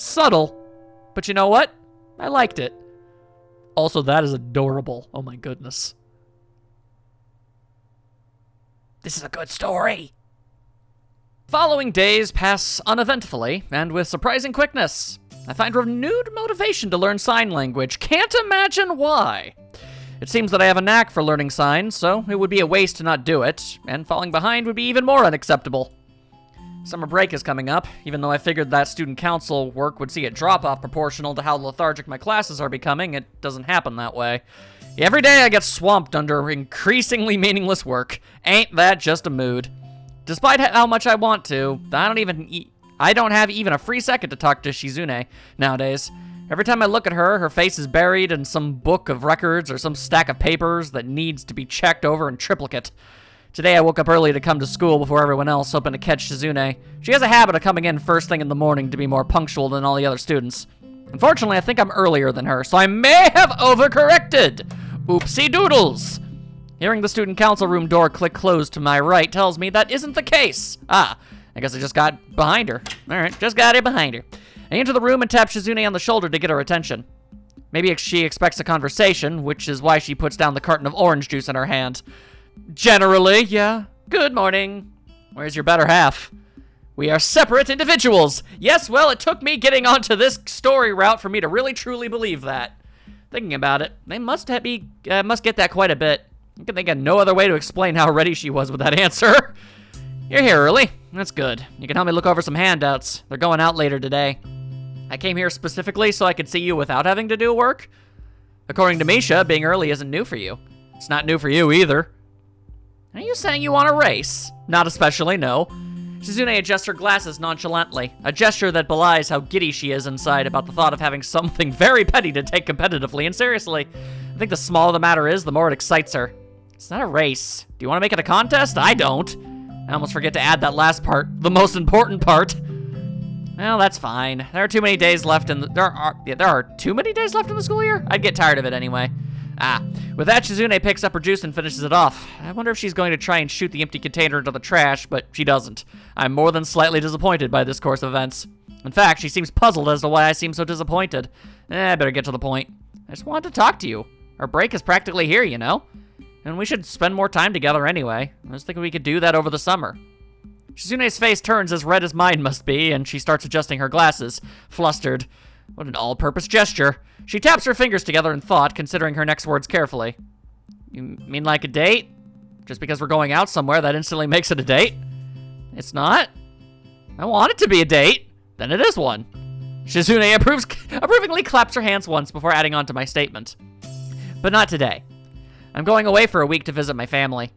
Subtle. But you know what? I liked it. Also, that is adorable. Oh my goodness. This is a good story. Following days pass uneventfully and with surprising quickness. I find renewed motivation to learn sign language. Can't imagine why. It seems that I have a knack for learning signs, so it would be a waste to not do it, and falling behind would be even more unacceptable. Summer break is coming up, even though I figured that student council work would see a drop-off proportional to how lethargic my classes are becoming. It doesn't happen that way. Every day I get swamped under increasingly meaningless work. Ain't that just a mood? Despite how much I want to, I don't have even a free second to talk to Shizune nowadays. Every time I look at her, her face is buried in some book of records or some stack of papers that needs to be checked over in triplicate. Today I woke up early to come to school before everyone else, hoping to catch Shizune. She has a habit of coming in first thing in the morning to be more punctual than all the other students. Unfortunately, I think I'm earlier than her, so I may have overcorrected. Oopsie doodles. Hearing the student council room door click closed to my right tells me that isn't the case. I guess I just got behind her. All right, just got it behind her. I enter the room and tap Shizune on the shoulder to get her attention. Maybe she expects a conversation, which is why she puts down the carton of orange juice in her hand. Generally, yeah. Good morning. Where's your better half? We are separate individuals. Yes, well, it took me getting onto this story route for me to really truly believe that. Thinking about it, they must get that quite a bit. I can think of no other way to explain how ready she was with that answer. You're here early. That's good. You can help me look over some handouts. They're going out later today. I came here specifically so I could see you without having to do work. According to Misha, being early isn't new for you. It's not new for you either. Are you saying you want to race? Not especially, no. Shizune adjusts her glasses nonchalantly, a gesture that belies how giddy she is inside about the thought of having something very petty to take competitively and seriously. I think the smaller the matter is, the more it excites her. It's not a race. Do you want to make it a contest? I don't. I almost forget to add that last part, the most important part. Well, that's fine. There are too many days left in the, there are too many days left in the school year? I'd get tired of it anyway. With that, Shizune picks up her juice and finishes it off. I wonder if she's going to try and shoot the empty container into the trash, but she doesn't. I'm more than slightly disappointed by this course of events. In fact, she seems puzzled as to why I seem so disappointed. I better get to the point. I just wanted to talk to you. Our break is practically here, you know? And we should spend more time together anyway. I was thinking we could do that over the summer. Shizune's face turns as red as mine must be, and she starts adjusting her glasses, flustered. What an all-purpose gesture. She taps her fingers together in thought, considering her next words carefully. You mean like a date? Just because we're going out somewhere, that instantly makes it a date? It's not? I want it to be a date. Then it is one. Shizune approvingly claps her hands once before adding on to my statement. But not today. I'm going away for a week to visit my family.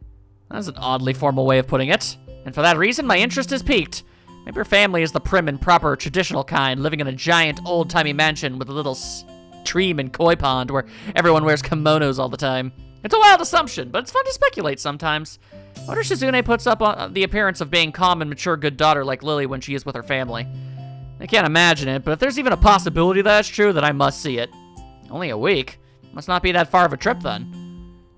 That's an oddly formal way of putting it. And for that reason, my interest is piqued. Maybe her family is the prim and proper traditional kind, living in a giant old-timey mansion with a little stream and koi pond where everyone wears kimonos all the time. It's a wild assumption, but it's fun to speculate sometimes. I wonder if Shizune puts up on the appearance of being calm and mature good daughter like Lily when she is with her family. I can't imagine it, but if there's even a possibility that's true, then I must see it. Only a week? Must not be that far of a trip then.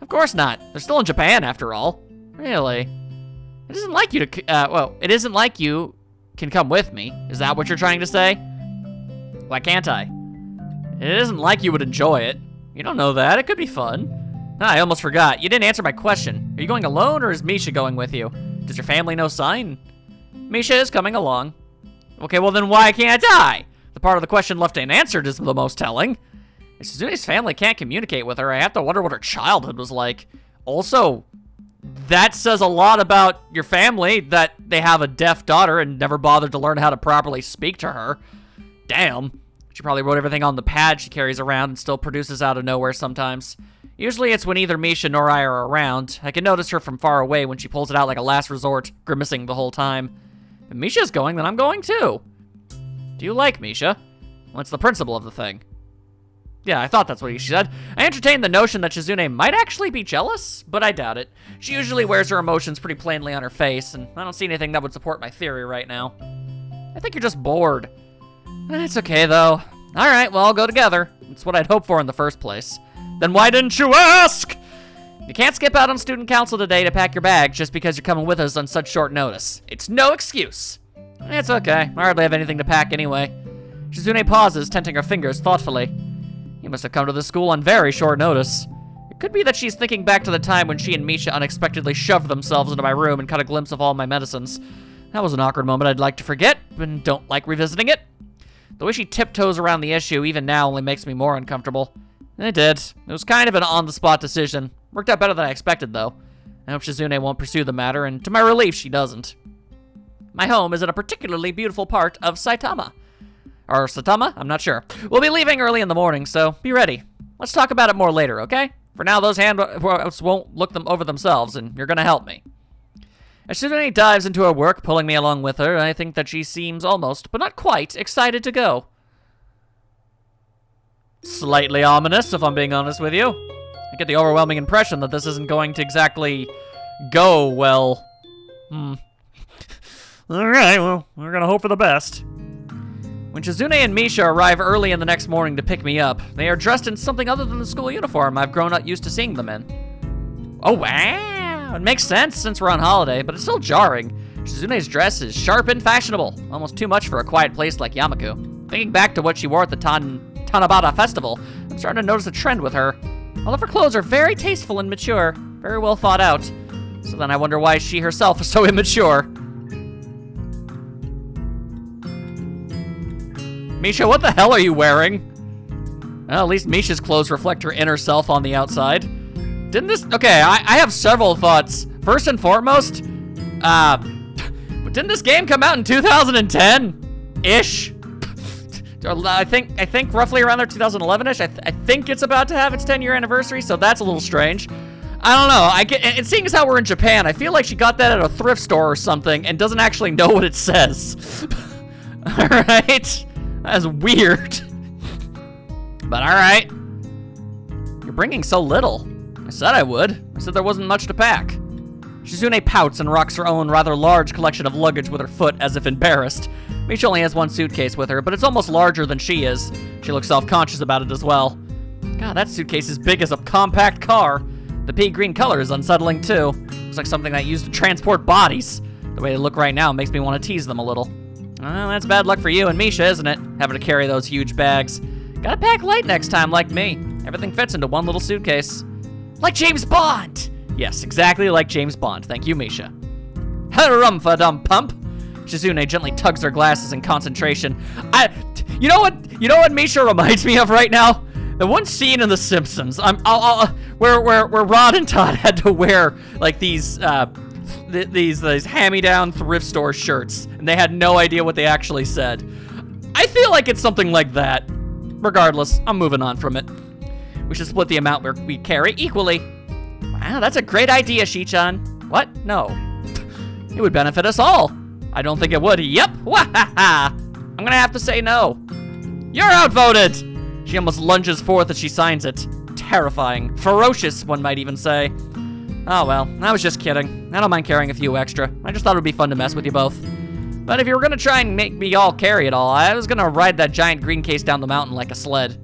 Of course not. They're still in Japan after all. Really? It isn't like you to, it isn't like you can come with me. Is that what you're trying to say? Why can't I? It isn't like you would enjoy it. You don't know that. It could be fun. I almost forgot. You didn't answer my question. Are you going alone or is Misha going with you? Does your family know sign? Misha is coming along. Okay, well then why can't I? The part of the question left unanswered is the most telling. If Shizune's family can't communicate with her, I have to wonder what her childhood was like. Also, that says a lot about your family, that they have a deaf daughter and never bothered to learn how to properly speak to her. Damn. She probably wrote everything on the pad she carries around and still produces out of nowhere sometimes. Usually it's when either Misha nor I are around. I can notice her from far away when she pulls it out like a last resort, grimacing the whole time. If Misha's going, then I'm going too. Do you like Misha? What's the principle of the thing? Yeah, I thought that's what she said. I entertained the notion that Shizune might actually be jealous, but I doubt it. She usually wears her emotions pretty plainly on her face, and I don't see anything that would support my theory right now. I think you're just bored. It's okay, though. Alright, well, I'll go together. It's what I'd hoped for in the first place. Then why didn't you ask? You can't skip out on student council today to pack your bag just because you're coming with us on such short notice. It's no excuse. It's okay. I hardly have anything to pack anyway. Shizune pauses, tenting her fingers thoughtfully. You must have come to this school on very short notice. It could be that she's thinking back to the time when she and Misha unexpectedly shoved themselves into my room and caught a glimpse of all my medicines. That was an awkward moment I'd like to forget, and don't like revisiting it. The way she tiptoes around the issue even now only makes me more uncomfortable. It did. It was kind of an on-the-spot decision. Worked out better than I expected, though. I hope Shizune won't pursue the matter, and to my relief, she doesn't. My home is in a particularly beautiful part of Saitama. Or Saitama? I'm not sure. We'll be leaving early in the morning, so be ready. Let's talk about it more later, okay? For now, those handouts won't look them over themselves, and you're gonna help me. As Shizune dives into her work, pulling me along with her, I think that she seems almost, but not quite, excited to go. Slightly ominous, if I'm being honest with you. I get the overwhelming impression that this isn't going to exactly go well. Alright, well, we're gonna hope for the best. When Shizune and Misha arrive early in the next morning to pick me up, they are dressed in something other than the school uniform I've grown up used to seeing them in. Oh, wow! It makes sense since we're on holiday, but it's still jarring. Shizune's dress is sharp and fashionable, almost too much for a quiet place like Yamaku. Thinking back to what she wore at the Tanabata festival, I'm starting to notice a trend with her. All of her clothes are very tasteful and mature, very well thought out. So then I wonder why she herself is so immature. Misha, what the hell are you wearing? Well, at least Misha's clothes reflect her inner self on the outside. Okay, I have several thoughts. First and foremost, but didn't this game come out in 2010-ish? I think roughly around there, 2011-ish. I think it's about to have its 10-year anniversary, so that's a little strange. I don't know. And seeing as how we're in Japan, I feel like she got that at a thrift store or something and doesn't actually know what it says. All right, that's weird. But all right, you're bringing so little. I said I would. I said there wasn't much to pack. Shizune pouts and rocks her own rather large collection of luggage with her foot as if embarrassed. Misha only has one suitcase with her, but it's almost larger than she is. She looks self-conscious about it as well. God, that suitcase is big as a compact car. The pea green color is unsettling too. Looks like something that used to transport bodies. The way they look right now makes me want to tease them a little. Well, that's bad luck for you and Misha, isn't it? Having to carry those huge bags. Gotta pack light next time, like me. Everything fits into one little suitcase. Like James Bond! Yes, exactly like James Bond. Thank you, Misha. Harumpha-dum-pump. Shizune gently tugs her glasses in concentration. You know what Misha reminds me of right now? The one scene in The Simpsons, where Rod and Todd had to wear like these hand-me-down thrift store shirts, and they had no idea what they actually said. I feel like it's something like that. Regardless, I'm moving on from it. We should split the amount we carry equally. Wow, that's a great idea, Shi-chan. What? No. It would benefit us all. I don't think it would. Yep. Wahaha. I'm gonna have to say no. You're outvoted. She almost lunges forth as she signs it. Terrifying. Ferocious, one might even say. Oh well, I was just kidding. I don't mind carrying a few extra. I just thought it would be fun to mess with you both. But if you were gonna try and make me all carry it all, I was gonna ride that giant green case down the mountain like a sled.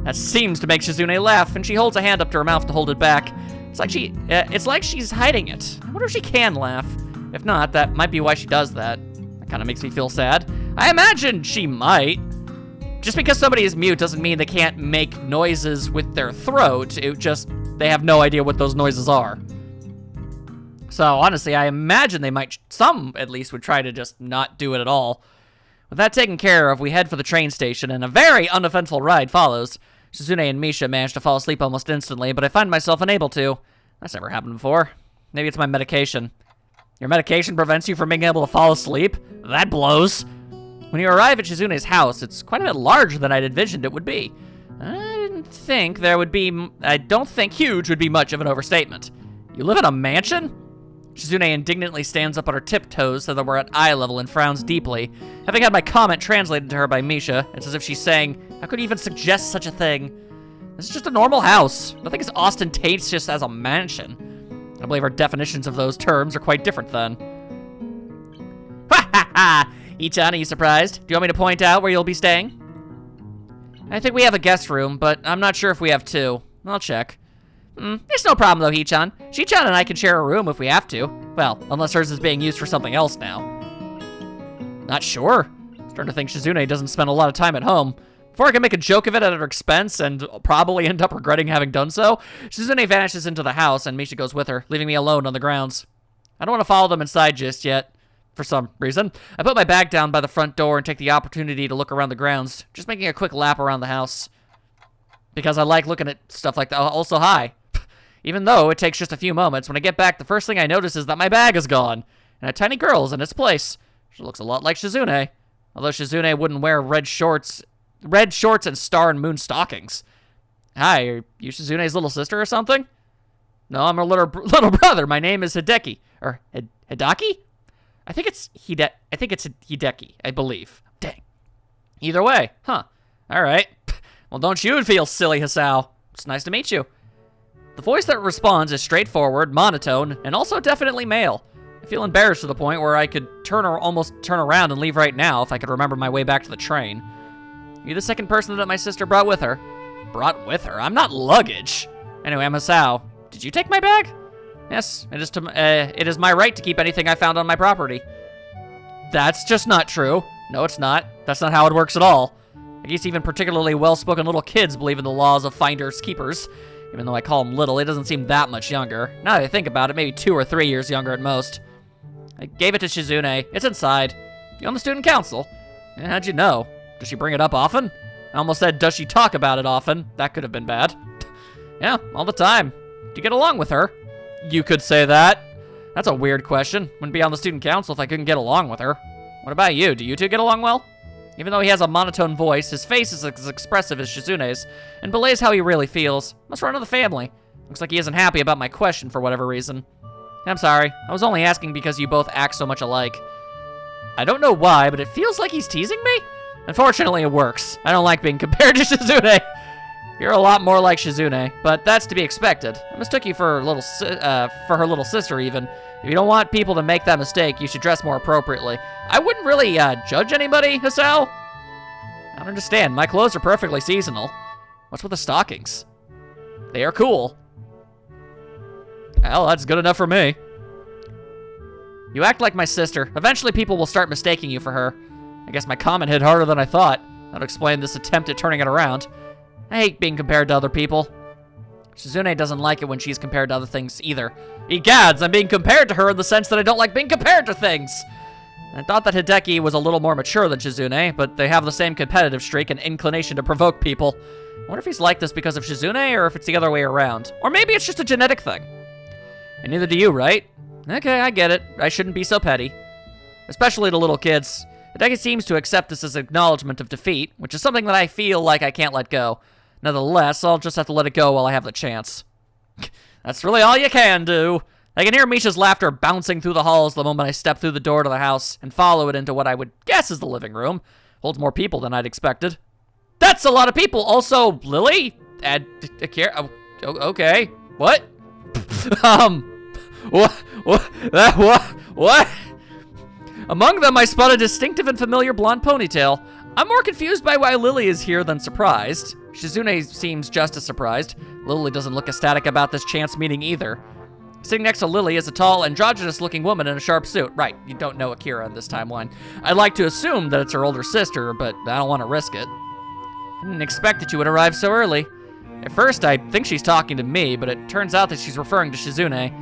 That seems to make Shizune laugh, and she holds a hand up to her mouth to hold it back. It's like she's hiding it. I wonder if she can laugh. If not, that might be why she does that. That kind of makes me feel sad. I imagine she might. Just because somebody is mute doesn't mean they can't make noises with their throat. They have no idea what those noises are. So honestly, I imagine some at least would try to just not do it at all. With that taken care of, we head for the train station, and a very uneventful ride follows. Shizune and Misha manage to fall asleep almost instantly, but I find myself unable to. That's never happened before. Maybe it's my medication. Your medication prevents you from being able to fall asleep? That blows. When you arrive at Shizune's house, it's quite a bit larger than I'd envisioned it would be. I don't think huge would be much of an overstatement. You live in a mansion? Shizune indignantly stands up on her tiptoes so that we're at eye level and frowns deeply. Having had my comment translated to her by Misha, it's as if she's saying, how could you even suggest such a thing? This is just a normal house. Nothing as ostentatious as a mansion. I believe our definitions of those terms are quite different then. Ha ha ha! Ichan, are you surprised? Do you want me to point out where you'll be staying? I think we have a guest room, but I'm not sure if we have two. I'll check. It's no problem though, Hichan. Shichan and I can share a room if we have to. Well, unless hers is being used for something else now. Not sure. Starting to think Shizune doesn't spend a lot of time at home. Before I can make a joke of it at her expense and probably end up regretting having done so, Shizune vanishes into the house and Misha goes with her, leaving me alone on the grounds. I don't want to follow them inside just yet, for some reason. I put my bag down by the front door and take the opportunity to look around the grounds, just making a quick lap around the house. Because I like looking at stuff like that. Also, hi. Even though it takes just a few moments, when I get back, the first thing I notice is that my bag is gone, and a tiny girl is in its place. She looks a lot like Shizune, although Shizune wouldn't wear red shorts and star and moon stockings. Hi, are you Shizune's little sister or something? No, I'm her little brother. My name is Hideki. Or Hidaki? I think it's Hideki, I believe. Dang. Either way, huh. Alright. Well, don't you feel silly, Hisao. It's nice to meet you. The voice that responds is straightforward, monotone, and also definitely male. I feel embarrassed to the point where I could almost turn around and leave right now if I could remember my way back to the train. You're the second person that my sister brought with her. Brought with her? I'm not luggage. Anyway, I'm Hisao. Did you take my bag? Yes, it is my right to keep anything I found on my property. That's just not true. No, it's not. That's not how it works at all. I guess even particularly well-spoken little kids believe in the laws of finders keepers. Even though I call him little, he doesn't seem that much younger. Now that I think about it, maybe 2 or 3 years younger at most. I gave it to Shizune. It's inside. You on the student council? Yeah, how'd you know? Does she bring it up often? I almost said, does she talk about it often? That could have been bad. Yeah, all the time. Do you get along with her? You could say that. That's a weird question. Wouldn't be on the student council if I couldn't get along with her. What about you? Do you two get along well? Even though he has a monotone voice, his face is as expressive as Shizune's, and belays how he really feels. Must run in the family. Looks like he isn't happy about my question for whatever reason. I'm sorry. I was only asking because you both act so much alike. I don't know why, but it feels like he's teasing me? Unfortunately, it works. I don't like being compared to Shizune. You're a lot more like Shizune, but that's to be expected. I mistook you for her little sister, even. If you don't want people to make that mistake, you should dress more appropriately. I wouldn't really judge anybody, Hisao. I don't understand. My clothes are perfectly seasonal. What's with the stockings? They are cool. Well, that's good enough for me. You act like my sister. Eventually, people will start mistaking you for her. I guess my comment hit harder than I thought. That'll explain this attempt at turning it around. I hate being compared to other people. Shizune doesn't like it when she's compared to other things either. Egads, I'm being compared to her in the sense that I don't like being compared to things. I thought that Hideki was a little more mature than Shizune, but they have the same competitive streak and inclination to provoke people. I wonder if he's like this because of Shizune or if it's the other way around. Or maybe it's just a genetic thing. And neither do you, right? Okay, I get it. I shouldn't be so petty. Especially to little kids. Hideki seems to accept this as acknowledgement of defeat, which is something that I feel like I can't let go. Nevertheless, I'll just have to let it go while I have the chance. That's really all you can do. I can hear Misha's laughter bouncing through the halls the moment I step through the door to the house and follow it into what I would guess is the living room. Holds more people than I'd expected. That's a lot of people. Also, Lily? And Akira? Oh, okay. What? What? Among them, I spot a distinctive and familiar blonde ponytail. I'm more confused by why Lily is here than surprised. Shizune seems just as surprised. Lily doesn't look ecstatic about this chance meeting either. Sitting next to Lily is a tall, androgynous-looking woman in a sharp suit. Right, you don't know Akira in this timeline. I'd like to assume that it's her older sister, but I don't want to risk it. I didn't expect that you would arrive so early. At first, I think she's talking to me, but it turns out that she's referring to Shizune.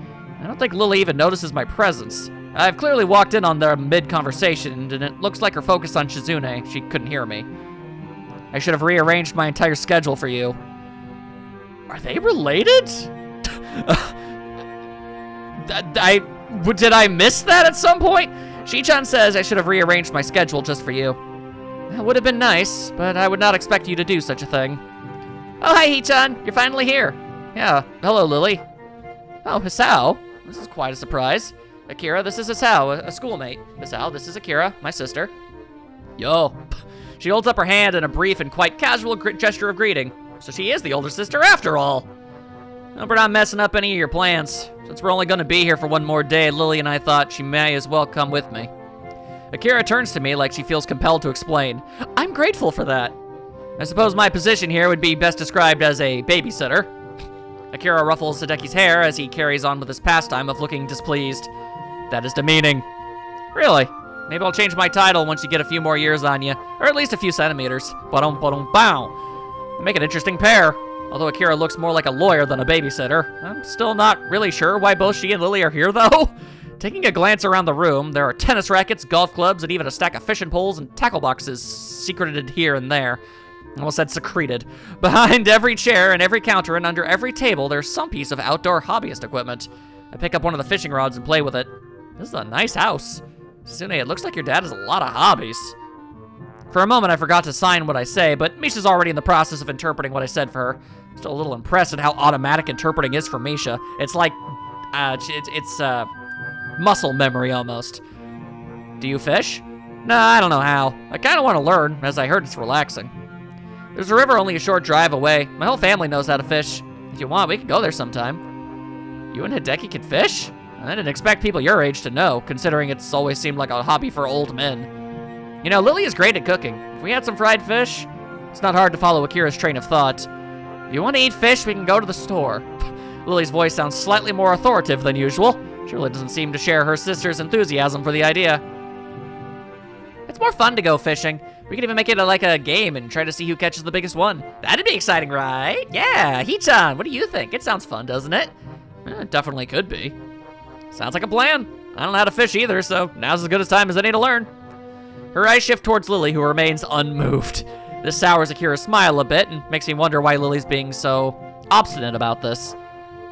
I don't think Lily even notices my presence. I've clearly walked in on their mid-conversation, and it looks like her focus on Shizune. She couldn't hear me. I should have rearranged my entire schedule for you. Are they related? Did I miss that at some point? Shi-chan says I should have rearranged my schedule just for you. That would have been nice, but I would not expect you to do such a thing. Oh, hi, Hee-chan. You're finally here. Yeah, hello, Lily. Oh, Hisao. This is quite a surprise. Akira, this is Hisao, a schoolmate. Hisao, this is Akira, my sister. Yo. She holds up her hand in a brief and quite casual gesture of greeting. So she is the older sister after all. Hope we're not messing up any of your plans. Since we're only gonna be here for one more day, Lily and I thought she may as well come with me. Akira turns to me like she feels compelled to explain. I'm grateful for that. I suppose my position here would be best described as a babysitter. Akira ruffles Hideki's hair as he carries on with his pastime of looking displeased. That is demeaning. Really? Maybe I'll change my title once you get a few more years on you, or at least a few centimeters. Ba-dum-ba-dum-bow. Make an interesting pair. Although Akira looks more like a lawyer than a babysitter. I'm still not really sure why both she and Lily are here, though. Taking a glance around the room, there are tennis rackets, golf clubs, and even a stack of fishing poles and tackle boxes secreted here and there. I almost said secreted. Behind every chair and every counter and under every table, there's some piece of outdoor hobbyist equipment. I pick up one of the fishing rods and play with it. This is a nice house. Shizune, it looks like your dad has a lot of hobbies. For a moment, I forgot to sign what I say, but Misha's already in the process of interpreting what I said for her. I'm still a little impressed at how automatic interpreting is for Misha. It's like, it's muscle memory almost. Do you fish? Nah, I don't know how. I kind of want to learn, as I heard it's relaxing. There's a river only a short drive away. My whole family knows how to fish. If you want, we can go there sometime. You and Hideki can fish? I didn't expect people your age to know, considering it's always seemed like a hobby for old men. You know, Lily is great at cooking. If we had some fried fish, it's not hard to follow Akira's train of thought. If you want to eat fish, we can go to the store. Lily's voice sounds slightly more authoritative than usual. She really doesn't seem to share her sister's enthusiasm for the idea. It's more fun to go fishing. We could even make it like a game and try to see who catches the biggest one. That'd be exciting, right? Yeah, Hichan, what do you think? It sounds fun, doesn't it? It definitely could be. Sounds like a plan. I don't know how to fish either, so now's as good a time as any to learn. Her eyes shift towards Lily, who remains unmoved. This sours Akira's smile a bit and makes me wonder why Lily's being so obstinate about this.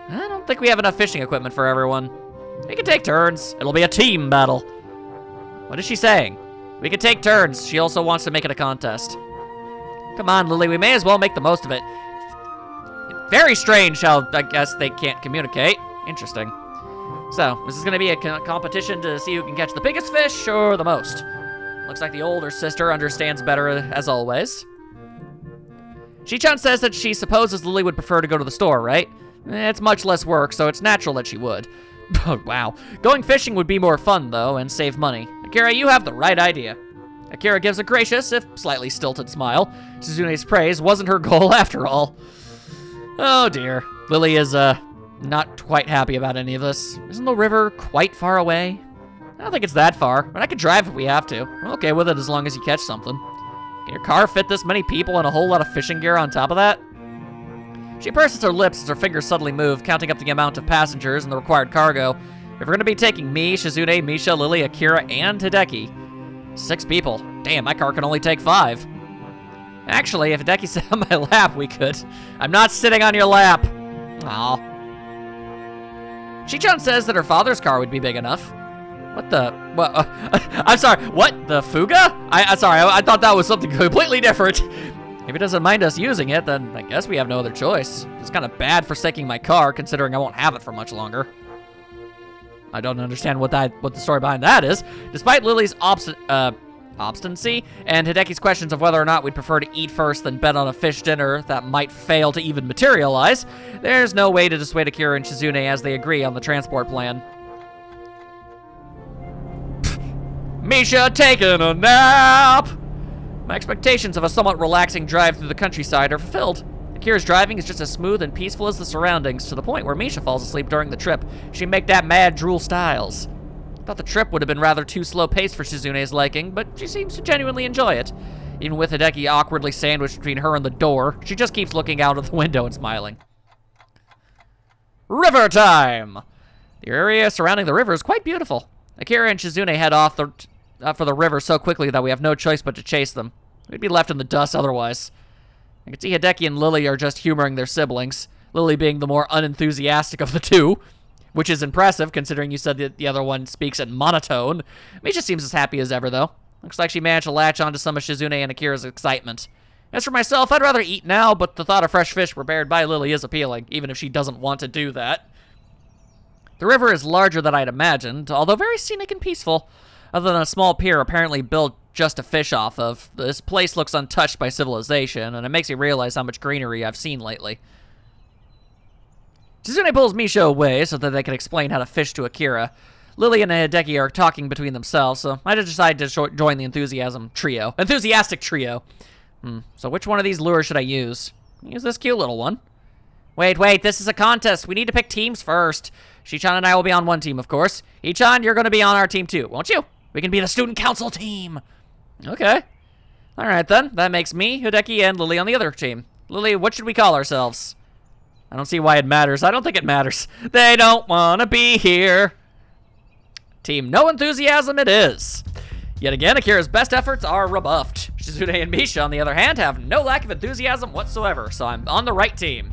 I don't think we have enough fishing equipment for everyone. We can take turns. It'll be a team battle. What is she saying? We can take turns. She also wants to make it a contest. Come on, Lily, we may as well make the most of it. Very strange how I guess they can't communicate. Interesting. So, this is going to be a competition to see who can catch the biggest fish or the most. Looks like the older sister understands better, as always. Shichan says that she supposes Lily would prefer to go to the store, right? It's much less work, so it's natural that she would. Wow. Going fishing would be more fun, though, and save money. Akira, you have the right idea. Akira gives a gracious, if slightly stilted smile. Shizune's praise wasn't her goal after all. Oh, dear. Lily is, not quite happy about any of this. Isn't the river quite far away? I don't think it's that far, but I could drive if we have to. I'm okay with it as long as you catch something. Can your car fit this many people and a whole lot of fishing gear on top of that? She purses her lips as her fingers suddenly move, counting up the amount of passengers and the required cargo. If we're gonna be taking me, Shizune, Misha, Lily, Akira, and Hideki. 6 people. Damn, my car can only take 5. Actually, if Hideki sat on my lap, we could. I'm not sitting on your lap. Aw. Shichan says that her father's car would be big enough. What the? What? I'm sorry. What? The Fuga? I'm sorry. I thought that was something completely different. If he doesn't mind us using it, then I guess we have no other choice. It's kind of bad forsaking my car, considering I won't have it for much longer. I don't understand what the story behind that is. Despite Lily's obstinacy and Hideki's questions of whether or not we'd prefer to eat first than bet on a fish dinner that might fail to even materialize, there's no way to dissuade Akira and Shizune as they agree on the transport plan. Misha taking a nap! My expectations of a somewhat relaxing drive through the countryside are fulfilled. Akira's driving is just as smooth and peaceful as the surroundings, to the point where Misha falls asleep during the trip. She make that mad drool styles. I thought the trip would have been rather too slow-paced for Shizune's liking, but she seems to genuinely enjoy it. Even with Hideki awkwardly sandwiched between her and the door, she just keeps looking out of the window and smiling. River time! The area surrounding the river is quite beautiful. Akira and Shizune head off for the river so quickly that we have no choice but to chase them. We'd be left in the dust otherwise. I can see Hideki and Lily are just humoring their siblings, Lily being the more unenthusiastic of the two, which is impressive considering you said that the other one speaks in monotone. Misha seems as happy as ever, though. Looks like she managed to latch onto some of Shizune and Akira's excitement. As for myself, I'd rather eat now, but the thought of fresh fish prepared by Lily is appealing, even if she doesn't want to do that. The river is larger than I'd imagined, although very scenic and peaceful. Other than a small pier apparently built just to fish off of, this place looks untouched by civilization, and it makes me realize how much greenery I've seen lately. Shizune pulls Misha away so that they can explain how to fish to Akira. Lily and Hideki are talking between themselves, so I just decided to join the enthusiastic trio. So which one of these lures should I use? Use this cute little one. Wait, this is a contest. We need to pick teams first. Shichan and I will be on one team, of course. Hichan, you're going to be on our team too, won't you? We can be the student council team. Okay. All right, then. That makes me, Hideki, and Lily on the other team. Lily, what should we call ourselves? I don't see why it matters. I don't think it matters. They don't want to be here. Team No Enthusiasm it is. Yet again, Akira's best efforts are rebuffed. Shizune and Misha, on the other hand, have no lack of enthusiasm whatsoever, so I'm on the right team.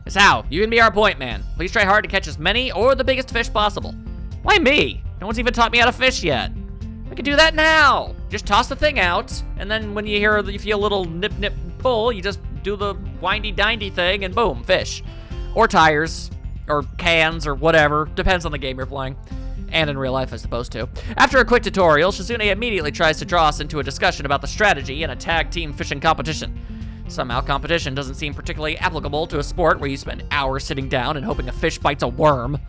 Sao, you can be our point man. Please try hard to catch as many or the biggest fish possible. Why me? No one's even taught me how to fish yet. We can do that now. Just toss the thing out, and then when you feel a little nip nip pull, you just do the windy dindy thing and boom, fish. Or tires, or cans, or whatever. Depends on the game you're playing. And in real life, I suppose, too. After a quick tutorial, Shizune immediately tries to draw us into a discussion about the strategy in a tag team fishing competition. Somehow, competition doesn't seem particularly applicable to a sport where you spend hours sitting down and hoping a fish bites a worm.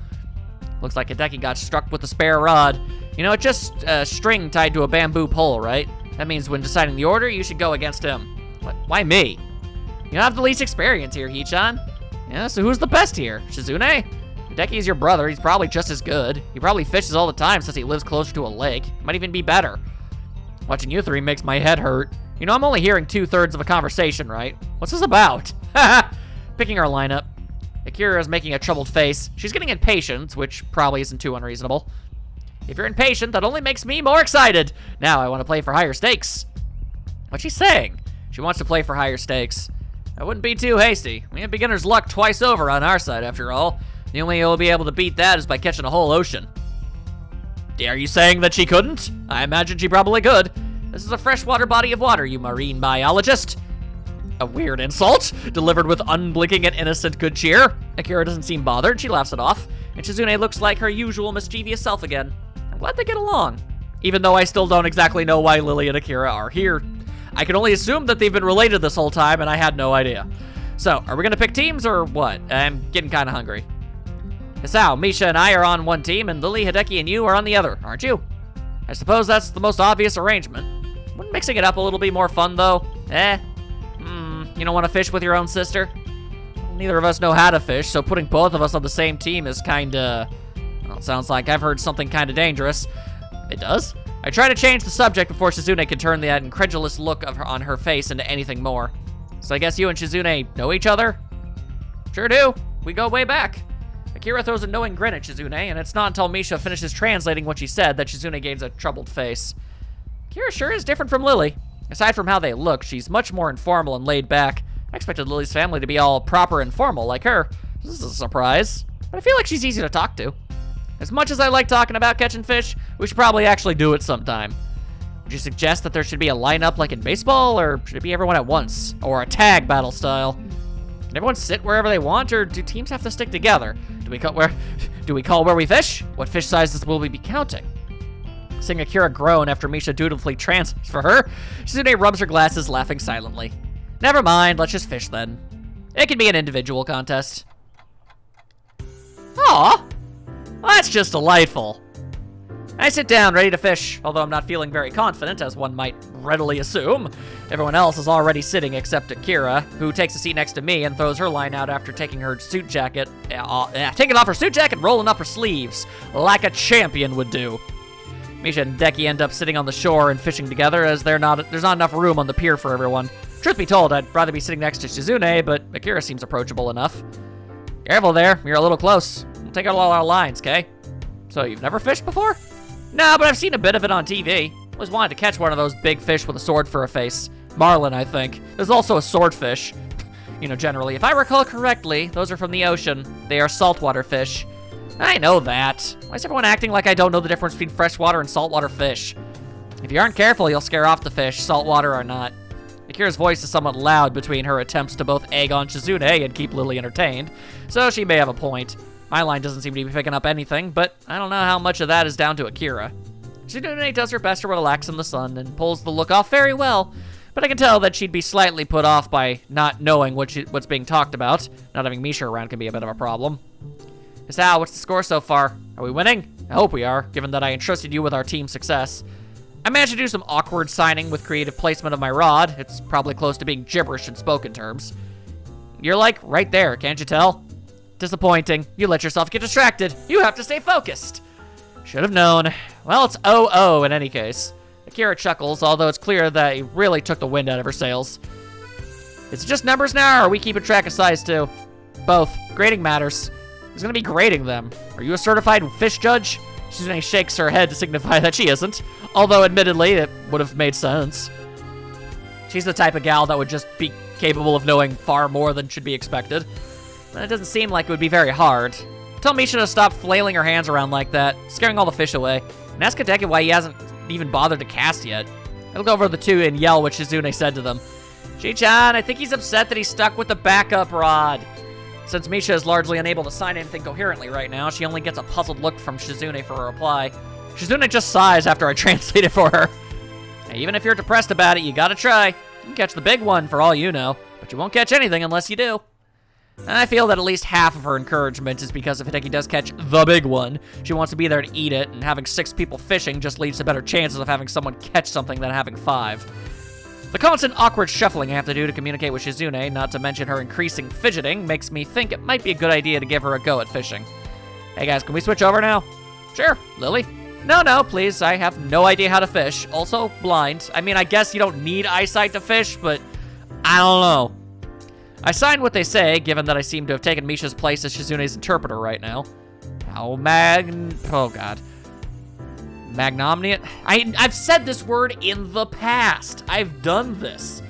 Looks like Hideki got struck with a spare rod. You know, it's just a string tied to a bamboo pole, right? That means when deciding the order, you should go against him. What? Why me? You don't have the least experience here, Hichan. Yeah, so who's the best here? Shizune? Hideki's your brother. He's probably just as good. He probably fishes all the time since he lives closer to a lake. Might even be better. Watching you three makes my head hurt. You know, I'm only hearing 2/3 of a conversation, right? What's this about? Picking our lineup. Akira is making a troubled face. She's getting impatient, which probably isn't too unreasonable. If you're impatient, that only makes me more excited. Now I want to play for higher stakes. What's she saying? She wants to play for higher stakes. I wouldn't be too hasty. We have beginner's luck twice over on our side, after all. The only way you'll be able to beat that is by catching a whole ocean. Are you saying that she couldn't? I imagine she probably could. This is a freshwater body of water, you marine biologist. A weird insult, delivered with unblinking and innocent good cheer. Akira doesn't seem bothered, she laughs it off. And Shizune looks like her usual mischievous self again. I'm glad they get along. Even though I still don't exactly know why Lily and Akira are here. I can only assume that they've been related this whole time, and I had no idea. So, are we gonna pick teams or what? I'm getting kinda hungry. Sao, Misha and I are on one team, and Lily, Hideki, and you are on the other, aren't you? I suppose that's the most obvious arrangement. Wouldn't mixing it up a little be more fun, though? You don't want to fish with your own sister? Neither of us know how to fish, so putting both of us on the same team is kinda... Well, it sounds like I've heard something kinda dangerous. It does? I try to change the subject before Shizune can turn that incredulous look on her face into anything more. So I guess you and Shizune know each other? Sure do. We go way back. Akira throws a knowing grin at Shizune, and it's not until Misha finishes translating what she said that Shizune gains a troubled face. Akira sure is different from Lily. Aside from how they look, she's much more informal and laid back. I expected Lily's family to be all proper and formal like her. This is a surprise. But I feel like she's easy to talk to. As much as I like talking about catching fish, we should probably actually do it sometime. Would you suggest that there should be a lineup like in baseball, or should it be everyone at once? Or a tag battle style? Can everyone sit wherever they want, or do teams have to stick together? Do we call where we fish? What fish sizes will we be counting? Seeing Akira groan after Misha dutifully transfers for her, Shizune rubs her glasses, laughing silently. Never mind, let's just fish then. It can be an individual contest. Aw, well, that's just delightful. I sit down, ready to fish, although I'm not feeling very confident, as one might readily assume. Everyone else is already sitting except Akira, who takes a seat next to me and throws her line out after taking her suit jacket, taking off her suit jacket and rolling up her sleeves, like a champion would do. Misha and Hideki end up sitting on the shore and fishing together, as there's not enough room on the pier for everyone. Truth be told, I'd rather be sitting next to Shizune, but Akira seems approachable enough. Careful there, you're a little close. We'll take out all our lines, okay? So, you've never fished before? No, but I've seen a bit of it on TV. Always wanted to catch one of those big fish with a sword for a face. Marlin, I think. There's also a swordfish. You know, generally, if I recall correctly, those are from the ocean. They are saltwater fish. I know that. Why is everyone acting like I don't know the difference between freshwater and saltwater fish? If you aren't careful, you'll scare off the fish, saltwater or not. Akira's voice is somewhat loud between her attempts to both egg on Shizune and keep Lily entertained, so she may have a point. My line doesn't seem to be picking up anything, but I don't know how much of that is down to Akira. Shizune does her best to relax in the sun and pulls the look off very well, but I can tell that she'd be slightly put off by not knowing what's being talked about. Not having Misha around can be a bit of a problem. Sao, what's the score so far? Are we winning? I hope we are, given that I entrusted you with our team's success. I managed to do some awkward signing with creative placement of my rod. It's probably close to being gibberish in spoken terms. You're like right there, can't you tell? Disappointing. You let yourself get distracted. You have to stay focused. Should have known. Well, it's 0-0 in any case. Akira chuckles, although it's clear that he really took the wind out of her sails. Is it just numbers now, or are we keeping track of size too? Both. Grading matters. Who's gonna be grading them? Are you a certified fish judge? Shizune shakes her head to signify that she isn't, although admittedly it would have made sense. She's the type of gal that would just be capable of knowing far more than should be expected. But it doesn't seem like it would be very hard. Tell Misha to stop flailing her hands around like that, scaring all the fish away. And ask Hideki why he hasn't even bothered to cast yet. I'll go over the two and yell what Shizune said to them. Shi-chan, I think he's upset that he's stuck with the backup rod. Since Misha is largely unable to sign anything coherently right now, she only gets a puzzled look from Shizune for a reply. Shizune just sighs after I translate it for her. Hey, even if you're depressed about it, you gotta try. You can catch the big one for all you know, but you won't catch anything unless you do. And I feel that at least half of her encouragement is because if Hideki does catch the big one, she wants to be there to eat it, and having 6 people fishing just leads to better chances of having someone catch something than having 5. The constant awkward shuffling I have to do to communicate with Shizune, not to mention her increasing fidgeting, makes me think it might be a good idea to give her a go at fishing. Hey guys, can we switch over now? Sure, Lily. No, please, I have no idea how to fish. Also, blind. I mean, I guess you don't need eyesight to fish, but I don't know. I sign what they say, given that I seem to have taken Misha's place as Shizune's interpreter right now. Oh god. Magnomniate? I've said this word in the past. I've done this.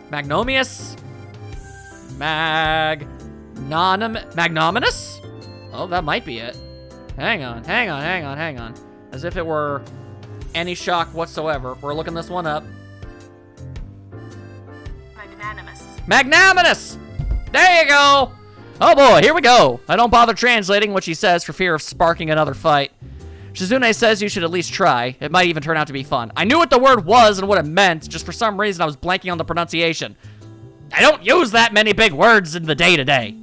Magnomius? Magnominous? Oh, that might be it. Hang on. As if it were any shock whatsoever. We're looking this one up. Magnanimous! There you go! Oh boy, here we go. I don't bother translating what she says for fear of sparking another fight. Shizune says you should at least try. It might even turn out to be fun. I knew what the word was and what it meant, just for some reason I was blanking on the pronunciation. I don't use that many big words in the day-to-day.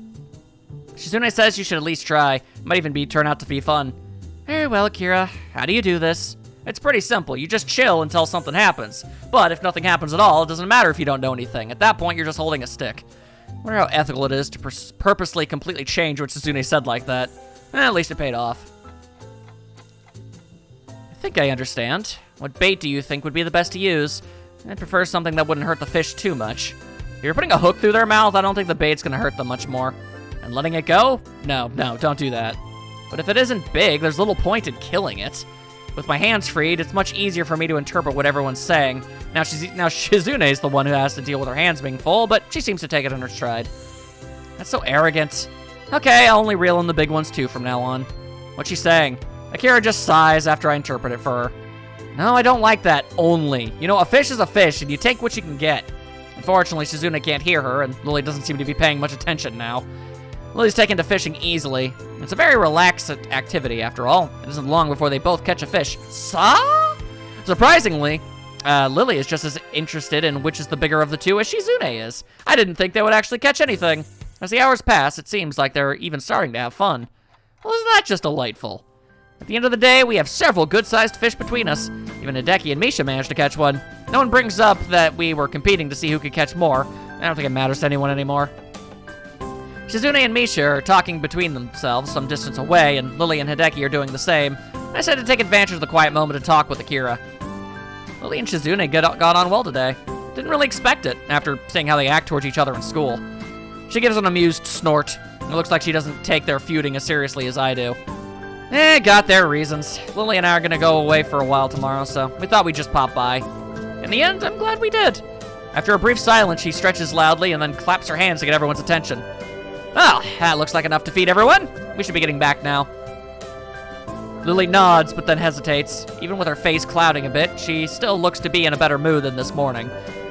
Shizune says you should at least try. It might even turn out to be fun. Very well, Akira. How do you do this? It's pretty simple. You just chill until something happens. But if nothing happens at all, it doesn't matter if you don't know anything. At that point, you're just holding a stick. I wonder how ethical it is to purposely completely change what Shizune said like that. At least it paid off. I think I understand. What bait do you think would be the best to use? I'd prefer something that wouldn't hurt the fish too much. If you're putting a hook through their mouth, I don't think the bait's gonna hurt them much more. And letting it go? No, don't do that. But if it isn't big, there's little point in killing it. With my hands freed, it's much easier for me to interpret what everyone's saying. Now Shizune's the one who has to deal with her hands being full, but she seems to take it in her stride. That's so arrogant. Okay, I'll only reel in the big ones too from now on. What's she saying? Akira just sighs after I interpret it for her. No, I don't like that, only. You know, a fish is a fish, and you take what you can get. Unfortunately, Shizune can't hear her, and Lily doesn't seem to be paying much attention now. Lily's taken to fishing easily. It's a very relaxed activity, after all. It isn't long before they both catch a fish. Surprisingly, Lily is just as interested in which is the bigger of the two as Shizune is. I didn't think they would actually catch anything. As the hours pass, it seems like they're even starting to have fun. Well, isn't that just delightful? At the end of the day, we have several good-sized fish between us. Even Hideki and Misha managed to catch one. No one brings up that we were competing to see who could catch more. I don't think it matters to anyone anymore. Shizune and Misha are talking between themselves some distance away, and Lily and Hideki are doing the same. I decided to take advantage of the quiet moment to talk with Akira. Lily and Shizune got on well today. Didn't really expect it, after seeing how they act towards each other in school. She gives an amused snort. It looks like she doesn't take their feuding as seriously as I do. Got their reasons. Lily and I are gonna go away for a while tomorrow, so we thought we'd just pop by. In the end, I'm glad we did. After a brief silence, she stretches loudly and then claps her hands to get everyone's attention. Well, that looks like enough to feed everyone. We should be getting back now. Lily nods, but then hesitates. Even with her face clouding a bit, she still looks to be in a better mood than this morning.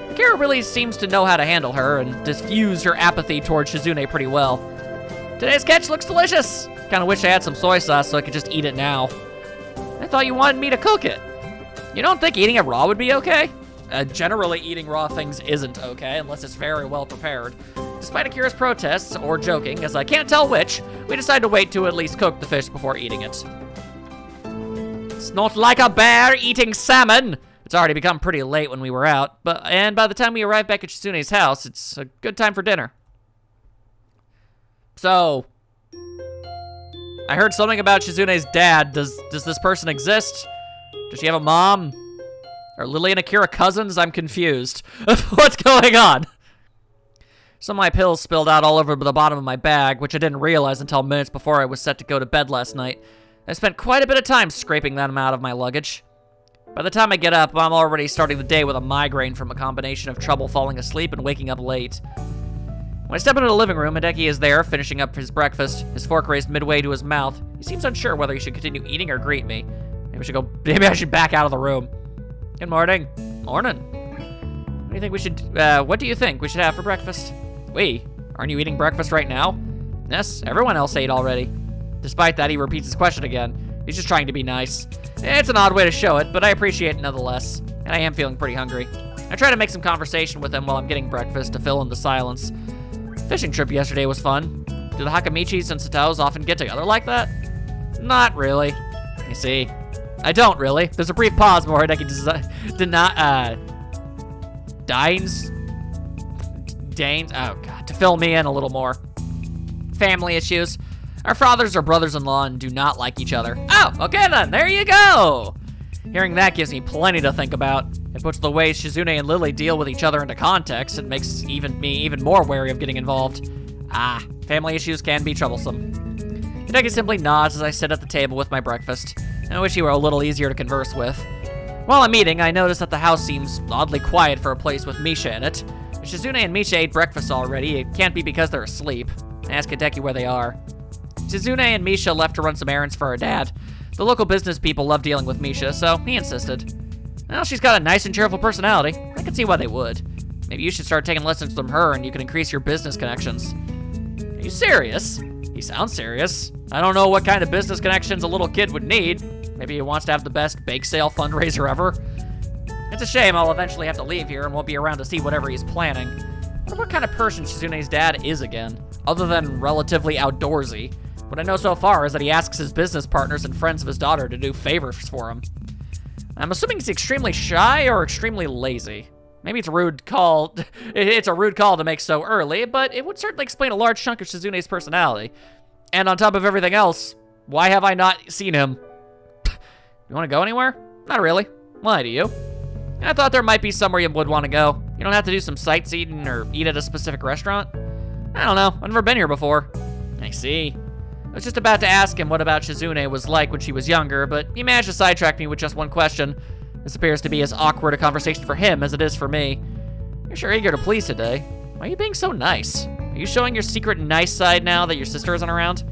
Akira really seems to know how to handle her and diffuse her apathy towards Shizune pretty well. Today's catch looks delicious. Kinda wish I had some soy sauce so I could just eat it now. I thought you wanted me to cook it. You don't think eating it raw would be okay? Generally, eating raw things isn't okay unless it's very well prepared. Despite Akira's protests, or joking, as I can't tell which, we decide to wait to at least cook the fish before eating it. It's not like a bear eating salmon! It's already become pretty late when we were out, and by the time we arrive back at Shizune's house, it's a good time for dinner. So, I heard something about Shizune's dad. Does this person exist? Does she have a mom? Are Lily and Akira cousins? I'm confused. What's going on? Some of my pills spilled out all over the bottom of my bag, which I didn't realize until minutes before I was set to go to bed last night. I spent quite a bit of time scraping them out of my luggage. By the time I get up, I'm already starting the day with a migraine from a combination of trouble falling asleep and waking up late. When I step into the living room, Hideki is there, finishing up his breakfast, his fork raised midway to his mouth. He seems unsure whether he should continue eating or greet me. Maybe I should back out of the room. Good morning. Morning. What do you think we should have for breakfast? Aren't you eating breakfast right now? Yes, everyone else ate already. Despite that, he repeats his question again. He's just trying to be nice. It's an odd way to show it, but I appreciate it nonetheless. And I am feeling pretty hungry. I try to make some conversation with him while I'm getting breakfast to fill in the silence. Fishing trip yesterday was fun. Do the Hakamichis and Sataos often get together like that? Not really. You see, I don't really. There's a brief pause before Hideki deigns, oh god, to fill me in a little more. Family issues. Our fathers are brothers-in-law and do not like each other. Oh, okay then, there you go. Hearing that gives me plenty to think about. It puts the way Shizune and Lily deal with each other into context. It makes me even more wary of getting involved. Family issues can be troublesome. Hideki simply nods as I sit at the table with my breakfast. I wish he were a little easier to converse with. While I'm eating, I notice that the house seems oddly quiet for a place with Misha in it. If Shizune and Misha ate breakfast already, it can't be because they're asleep. I ask Hideki where they are. Shizune and Misha left to run some errands for her dad. The local business people love dealing with Misha, so he insisted. Well, she's got a nice and cheerful personality. I can see why they would. Maybe you should start taking lessons from her and you can increase your business connections. Are you serious? He sounds serious. I don't know what kind of business connections a little kid would need. Maybe he wants to have the best bake sale fundraiser ever. It's a shame I'll eventually have to leave here and won't be around to see whatever he's planning. I wonder what kind of person Shizune's dad is again, other than relatively outdoorsy. What I know so far is that he asks his business partners and friends of his daughter to do favors for him. I'm assuming he's extremely shy or extremely lazy. Maybe it's a rude call. It's a rude call to make so early, but it would certainly explain a large chunk of Shizune's personality. And on top of everything else, why have I not seen him? You want to go anywhere? Not really. Why do you? I thought there might be somewhere you would want to go. You don't have to do some sightseeing or eat at a specific restaurant. I don't know. I've never been here before. I see. I was just about to ask him what about Shizune was like when she was younger, but he managed to sidetrack me with just one question. This appears to be as awkward a conversation for him as it is for me. You're sure eager to please today. Why are you being so nice? Are you showing your secret nice side now that your sister isn't around?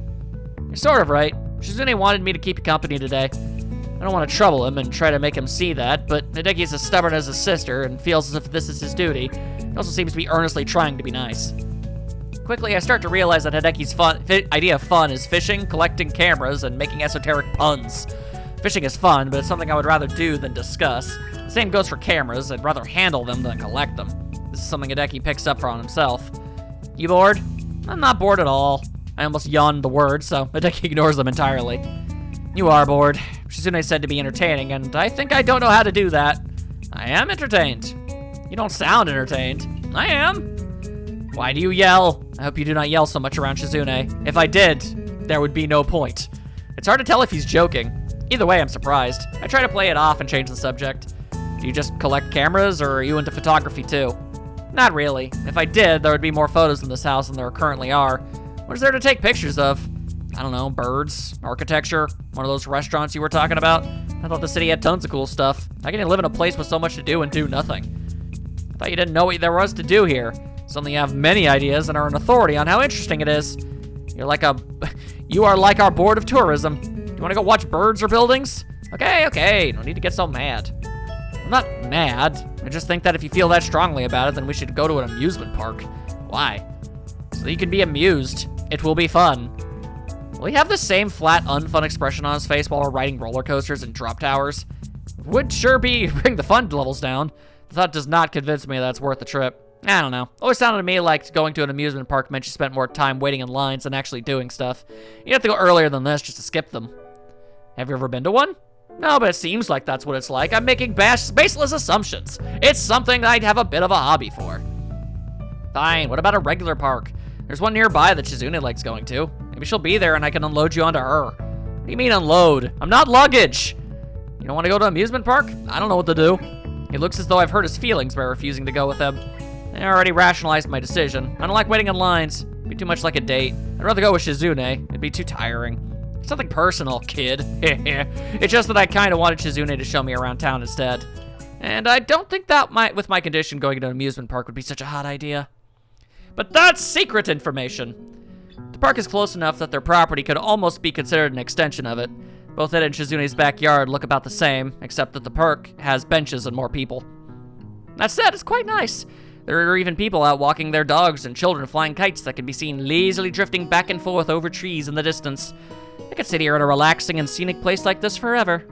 You're sort of right. Shizune wanted me to keep you company today. I don't want to trouble him and try to make him see that, but Hideki is as stubborn as his sister and feels as if this is his duty. He also seems to be earnestly trying to be nice. Quickly, I start to realize that Hideki's idea of fun is fishing, collecting cameras, and making esoteric puns. Fishing is fun, but it's something I would rather do than discuss. The same goes for cameras. I'd rather handle them than collect them. This is something Hideki picks up on himself. You bored? I'm not bored at all. I almost yawned the word, so Hideki ignores them entirely. You are bored. Shizune said to be entertaining, and I think I don't know how to do that. I am entertained. You don't sound entertained. I am. Why do you yell? I hope you do not yell so much around Shizune. If I did, there would be no point. It's hard to tell if he's joking. Either way, I'm surprised. I try to play it off and change the subject. Do you just collect cameras, or are you into photography too? Not really. If I did, there would be more photos in this house than there currently are. What is there to take pictures of? I don't know, birds, architecture, one of those restaurants you were talking about. I thought the city had tons of cool stuff. How can you live in a place with so much to do and do nothing? I thought you didn't know what there was to do here. Suddenly you have many ideas and are an authority on how interesting it is. You are like our board of tourism. Do you want to go watch birds or buildings? Okay, no need to get so mad. I'm not mad. I just think that if you feel that strongly about it, then we should go to an amusement park. Why? So that you can be amused. It will be fun. Will he have the same flat, unfun expression on his face while we're riding roller coasters and drop towers? Would sure bring the fun levels down. The thought does not convince me that it's worth the trip. I don't know. Always sounded to me like going to an amusement park meant you spent more time waiting in lines than actually doing stuff. You have to go earlier than this just to skip them. Have you ever been to one? No, but it seems like that's what it's like. I'm making baseless assumptions. It's something that I'd have a bit of a hobby for. Fine, what about a regular park? There's one nearby that Shizune likes going to. Maybe she'll be there and I can unload you onto her. What do you mean unload? I'm not luggage. You don't want to go to amusement park? I don't know what to do. He looks as though I've hurt his feelings by refusing to go with him. I already rationalized my decision. I don't like waiting in lines. It'd be too much like a date. I'd rather go with Shizune. It'd be too tiring. It's nothing personal, kid. It's just that I kind of wanted Shizune to show me around town instead. And I don't think that with my condition, going to an amusement park would be such a hot idea. But that's secret information. The park is close enough that their property could almost be considered an extension of it. Both it and Shizune's backyard look about the same, except that the park has benches and more people. That said, it's quite nice. There are even people out walking their dogs and children flying kites that can be seen lazily drifting back and forth over trees in the distance. I could sit here in a relaxing and scenic place like this forever.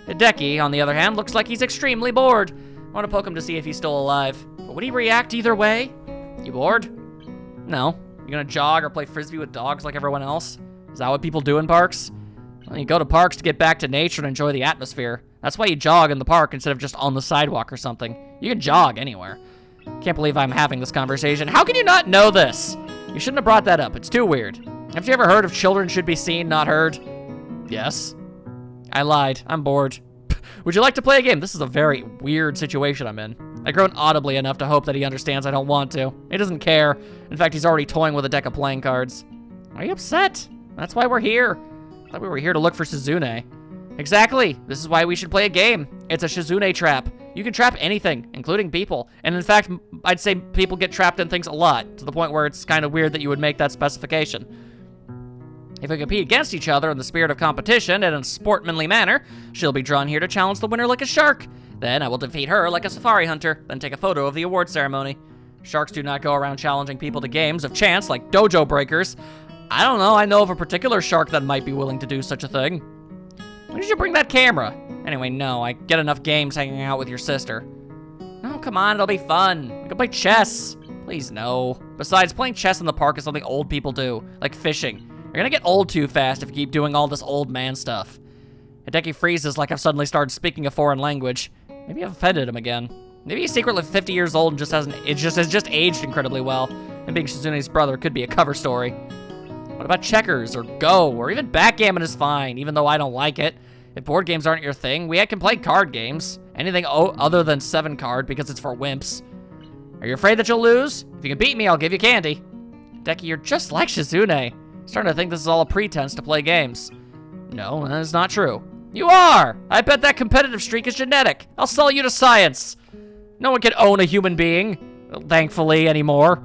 Hideki, on the other hand, looks like he's extremely bored. I want to poke him to see if he's still alive. But would he react either way? You bored? No. You gonna jog or play frisbee with dogs like everyone else? Is that what people do in parks? Well, you go to parks to get back to nature and enjoy the atmosphere. That's why you jog in the park instead of just on the sidewalk or something. You can jog anywhere. Can't believe I'm having this conversation. How can you not know this? You shouldn't have brought that up. It's too weird. Have you ever heard of children should be seen, not heard? Yes. I lied. I'm bored. Would you like to play a game? This is a very weird situation I'm in. I groan audibly enough to hope that he understands I don't want to. He doesn't care. In fact, he's already toying with a deck of playing cards. Are you upset? That's why we're here. I thought we were here to look for Shizune. Exactly. This is why we should play a game. It's a Shizune trap. You can trap anything, including people. And in fact, I'd say people get trapped in things a lot, to the point where it's kind of weird that you would make that specification. If we compete against each other in the spirit of competition and in a sportsmanly manner, she'll be drawn here to challenge the winner like a shark. Then I will defeat her like a safari hunter, then take a photo of the award ceremony. Sharks do not go around challenging people to games of chance like dojo breakers. I don't know, I know of a particular shark that might be willing to do such a thing. When did you bring that camera? Anyway, no, I get enough games hanging out with your sister. No, come on, it'll be fun. We can play chess. Please, no. Besides, playing chess in the park is something old people do, like fishing. You're gonna get old too fast if you keep doing all this old man stuff. Hideki freezes like I've suddenly started speaking a foreign language. Maybe I've offended him again. Maybe he's secretly 50 years old and has just aged incredibly well. And being Shizune's brother could be a cover story. What about checkers or Go or even backgammon is fine, even though I don't like it. If board games aren't your thing, we can play card games. Anything other than 7-card because it's for wimps. Are you afraid that you'll lose? If you can beat me, I'll give you candy. Hideki, you're just like Shizune. Starting to think this is all a pretense to play games. No, that is not true. You are! I bet that competitive streak is genetic. I'll sell you to science. No one can own a human being, thankfully, anymore.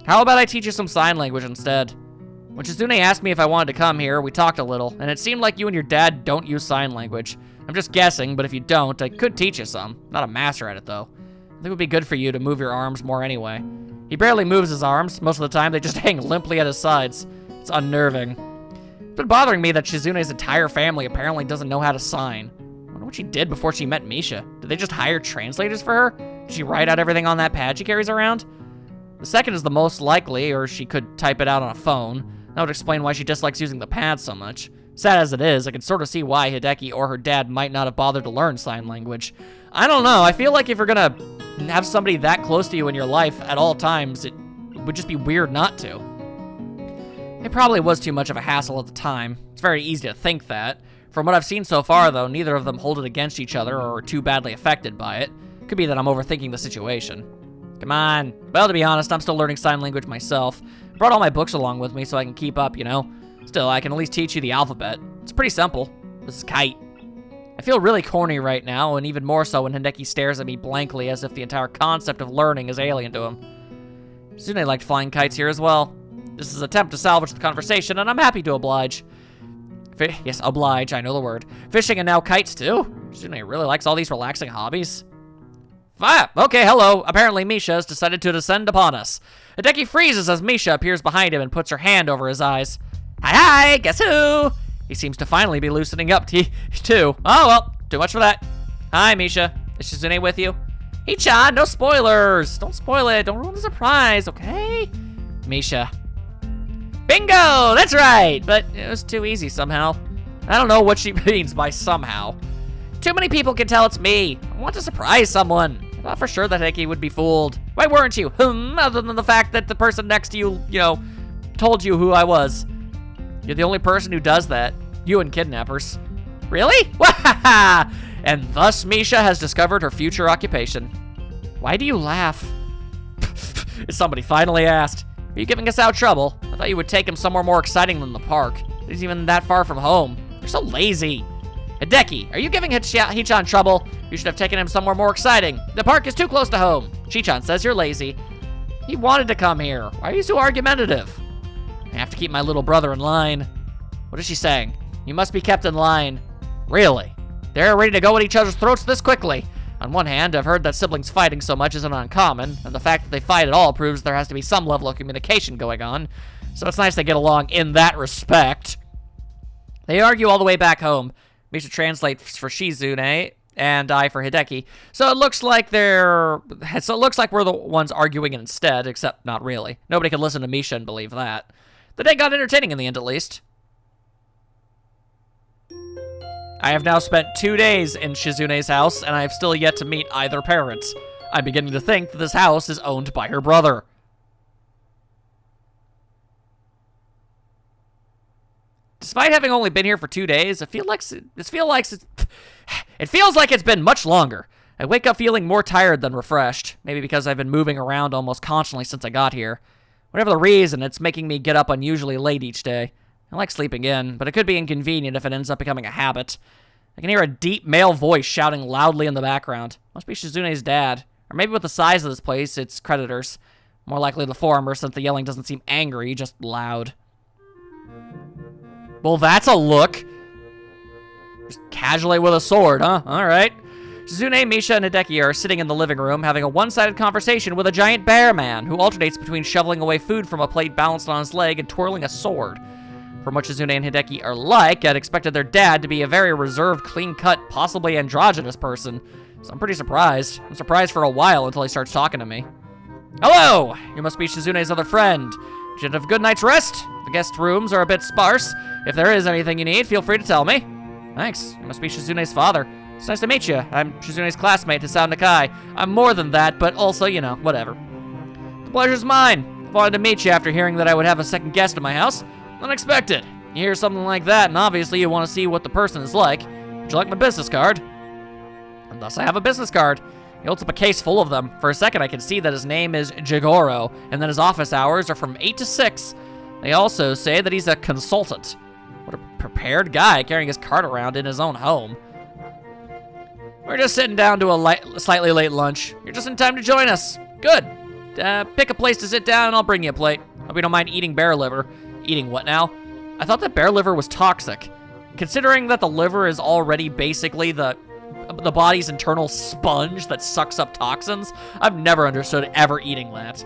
How about I teach you some sign language instead? When Shizune asked me if I wanted to come here, we talked a little, and it seemed like you and your dad don't use sign language. I'm just guessing, but if you don't, I could teach you some. Not a master at it, though. I think it would be good for you to move your arms more anyway. He barely moves his arms. Most of the time, they just hang limply at his sides. It's unnerving. It's been bothering me that Shizune's entire family apparently doesn't know how to sign. I wonder what she did before she met Misha. Did they just hire translators for her? Did she write out everything on that pad she carries around? The second is the most likely, or she could type it out on a phone. That would explain why she dislikes using the pad so much. Sad as it is, I can sort of see why Hideki or her dad might not have bothered to learn sign language. I don't know, I feel like if you're gonna have somebody that close to you in your life at all times, it would just be weird not to. It probably was too much of a hassle at the time. It's very easy to think that. From what I've seen so far, though, neither of them hold it against each other or are too badly affected by it. Could be that I'm overthinking the situation. Come on. Well, to be honest, I'm still learning sign language myself. I brought all my books along with me so I can keep up, you know? Still, I can at least teach you the alphabet. It's pretty simple. This is kite. I feel really corny right now, and even more so when Hideki stares at me blankly as if the entire concept of learning is alien to him. Shizune liked flying kites here as well. This is an attempt to salvage the conversation, and I'm happy to oblige. Yes, oblige, I know the word. Fishing and now kites, too? Shizune really likes all these relaxing hobbies. Ah, okay, hello. Apparently Misha has decided to descend upon us. Hideki freezes as Misha appears behind him and puts her hand over his eyes. Hi, guess who? He seems to finally be loosening up, too. Oh, well, too much for that. Hi, Misha. Is Shizune with you? Hey-chan, no spoilers. Don't spoil it. Don't ruin the surprise, okay? Misha. Bingo! That's right! But it was too easy somehow. I don't know what she means by somehow. Too many people can tell it's me. I want to surprise someone. I thought for sure that Hideki would be fooled. Why weren't you? Other than the fact that the person next to you, told you who I was. You're the only person who does that. You and kidnappers. Really? And thus Misha has discovered her future occupation. Why do you laugh? Somebody finally asked. Are you giving us out trouble? I thought you would take him somewhere more exciting than the park. It isn't even that far from home. You're so lazy. Hideki, are you giving Hichan trouble? You should have taken him somewhere more exciting. The park is too close to home. Hichan says you're lazy. He wanted to come here. Why are you so argumentative? I have to keep my little brother in line. What is she saying? You must be kept in line. Really? They're ready to go at each other's throats this quickly. On one hand, I've heard that siblings fighting so much isn't uncommon, and the fact that they fight at all proves there has to be some level of communication going on. So it's nice they get along in that respect. They argue all the way back home. Misha translates for Shizune, and I for Hideki. So it looks like we're the ones arguing instead, except not really. Nobody can listen to Misha and believe that. The day got entertaining in the end, at least. I have now spent 2 days in Shizune's house, and I have still yet to meet either parent. I'm beginning to think that this house is owned by her brother. Despite having only been here for 2 days, it feels like it's been much longer. I wake up feeling more tired than refreshed, maybe because I've been moving around almost constantly since I got here. Whatever the reason, it's making me get up unusually late each day. I like sleeping in, but it could be inconvenient if it ends up becoming a habit. I can hear a deep male voice shouting loudly in the background. Must be Shizune's dad. Or maybe with the size of this place, it's creditors. More likely the former, since the yelling doesn't seem angry, just loud. Well, that's a look. Just casually with a sword, huh? Alright. Shizune, Misha, and Hideki are sitting in the living room having a one-sided conversation with a giant bear man who alternates between shoveling away food from a plate balanced on his leg and twirling a sword. From what Shizune and Hideki are like, I'd expected their dad to be a very reserved, clean-cut, possibly androgynous person. So I'm pretty surprised. I'm surprised for a while until he starts talking to me. Hello! You must be Shizune's other friend. Did you have a good night's rest? The guest rooms are a bit sparse. If there is anything you need, feel free to tell me. Thanks. You must be Shizune's father. It's nice to meet you. I'm Shizune's classmate, Hisao Nakai. I'm more than that, but also, you know, whatever. The pleasure's mine. I wanted to meet you after hearing that I would have a second guest in my house. Unexpected. You hear something like that, and obviously you want to see what the person is like. Would you like my business card? And thus I have a business card. He holds up a case full of them. For a second, I can see that his name is Jigoro, and that his office hours are from 8 to 6. They also say that he's a consultant. What a prepared guy carrying his card around in his own home. We're just sitting down to a slightly late lunch. You're just in time to join us. Good. Pick a place to sit down, and I'll bring you a plate. Hope you don't mind eating bear liver. Eating what now? I thought that bear liver was toxic. Considering that the liver is already basically the body's internal sponge that sucks up toxins, I've never understood ever eating that.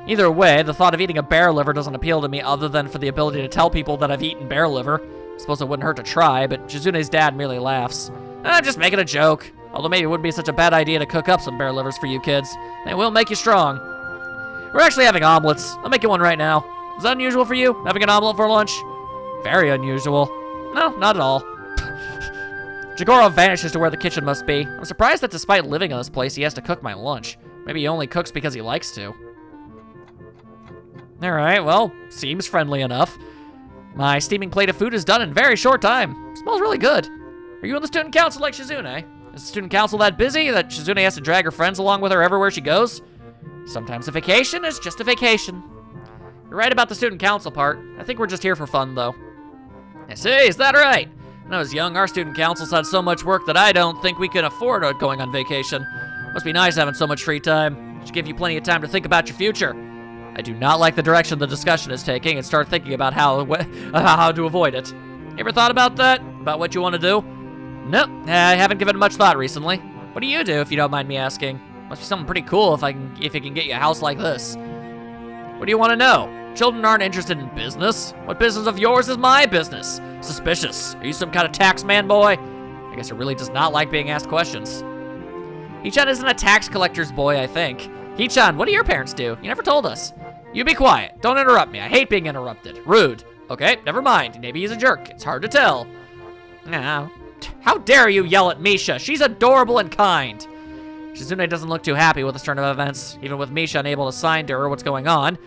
Either way, the thought of eating a bear liver doesn't appeal to me other than for the ability to tell people that I've eaten bear liver. I suppose it wouldn't hurt to try, but Shizune's dad merely laughs. I'm just making a joke. Although maybe it wouldn't be such a bad idea to cook up some bear livers for you kids. They will make you strong. We're actually having omelets. I'll make you one right now. Is that unusual for you, having an omelet for lunch? Very unusual. No, not at all. Jigoro vanishes to where the kitchen must be. I'm surprised that despite living in this place, he has to cook my lunch. Maybe he only cooks because he likes to. Alright, well, seems friendly enough. My steaming plate of food is done in very short time. Smells really good. Are you on the student council like Shizune? Is the student council that busy that Shizune has to drag her friends along with her everywhere she goes? Sometimes a vacation is just a vacation. You're right about the student council part. I think we're just here for fun, though. I see, is that right? When I was young, our student councils had so much work that I don't think we could afford going on vacation. Must be nice having so much free time. Should give you plenty of time to think about your future. I do not like the direction the discussion is taking and start thinking about how to avoid it. You ever thought about that? About what you want to do? Nope, I haven't given it much thought recently. What do you do, if you don't mind me asking? Must be something pretty cool if it can get you a house like this. What do you want to know? Children aren't interested in business. What business of yours is my business? Suspicious. Are you some kind of tax man, boy? I guess it really does not like being asked questions. Hichan isn't a tax collector's boy, I think. Hichan, what do your parents do? You never told us. You be quiet. Don't interrupt me. I hate being interrupted. Rude. Okay, never mind. Maybe he's a jerk. It's hard to tell. Now, how dare you yell at Misha? She's adorable and kind. Shizune doesn't look too happy with this turn of events, even with Misha unable to sign to her what's going on.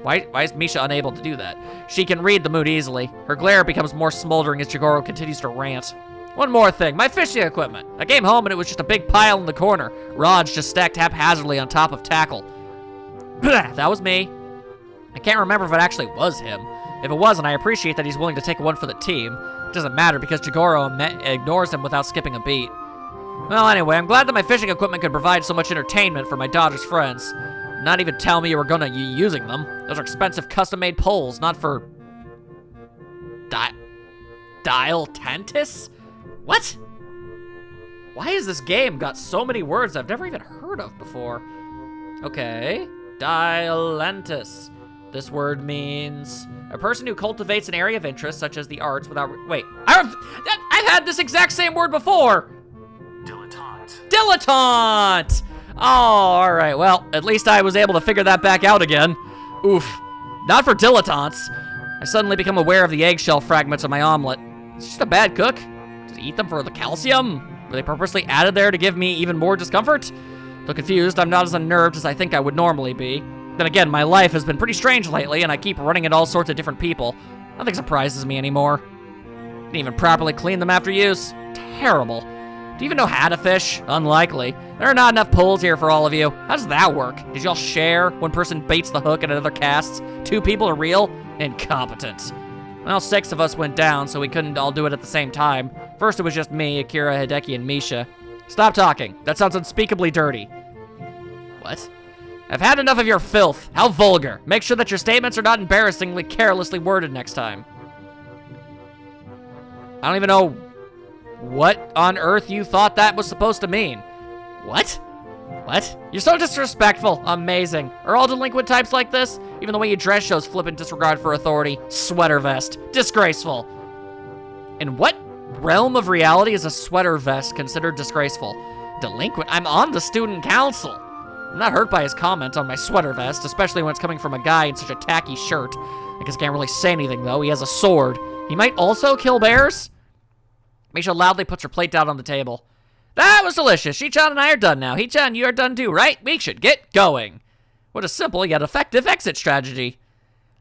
Why is Misha unable to do that? She can read the mood easily. Her glare becomes more smoldering as Jigoro continues to rant. One more thing, my fishing equipment. I came home and it was just a big pile in the corner. Rods just stacked haphazardly on top of tackle. That was me. I can't remember if it actually was him. If it wasn't, I appreciate that he's willing to take one for the team. It doesn't matter because Jigoro ignores him without skipping a beat. Well, anyway, I'm glad that my fishing equipment could provide so much entertainment for my daughter's friends. Not even tell me you were gonna be using them. Those are expensive custom-made poles, not for... Diletantis? What? Why has this game got so many words I've never even heard of before? Okay, Diletantis. This word means a person who cultivates an area of interest, such as the arts, without... Wait, I've had this exact same word before! Dilettante. Dilettante! Oh, all right, well, at least I was able to figure that back out again. Oof. Not for dilettantes. I suddenly become aware of the eggshell fragments of my omelet. It's just a bad cook. Did he eat them for the calcium? Were they purposely added there to give me even more discomfort? Though confused, I'm not as unnerved as I think I would normally be. Then again, my life has been pretty strange lately, and I keep running into all sorts of different people. Nothing surprises me anymore. Didn't even properly clean them after use. Terrible. Do you even know how to fish? Unlikely. There are not enough poles here for all of you. How does that work? Did y'all share? One person baits the hook and another casts? 2 people to reel? Incompetent. Well, 6 of us went down, so we couldn't all do it at the same time. First it was just me, Akira, Hideki, and Misha. Stop talking. That sounds unspeakably dirty. What? I've had enough of your filth. How vulgar. Make sure that your statements are not embarrassingly carelessly worded next time. I don't even know what on earth you thought that was supposed to mean. What? What? You're so disrespectful. Amazing. Are all delinquent types like this? Even the way you dress shows flippant disregard for authority. Sweater vest. Disgraceful. In what realm of reality is a sweater vest considered disgraceful? Delinquent? I'm on the student council. I'm not hurt by his comment on my sweater vest, especially when it's coming from a guy in such a tacky shirt. I guess I can't really say anything, though. He has a sword. He might also kill bears? Misha loudly puts her plate down on the table. That was delicious. Shi-chan and I are done now. Hee-chan, you are done too, right? We should get going. What a simple yet effective exit strategy.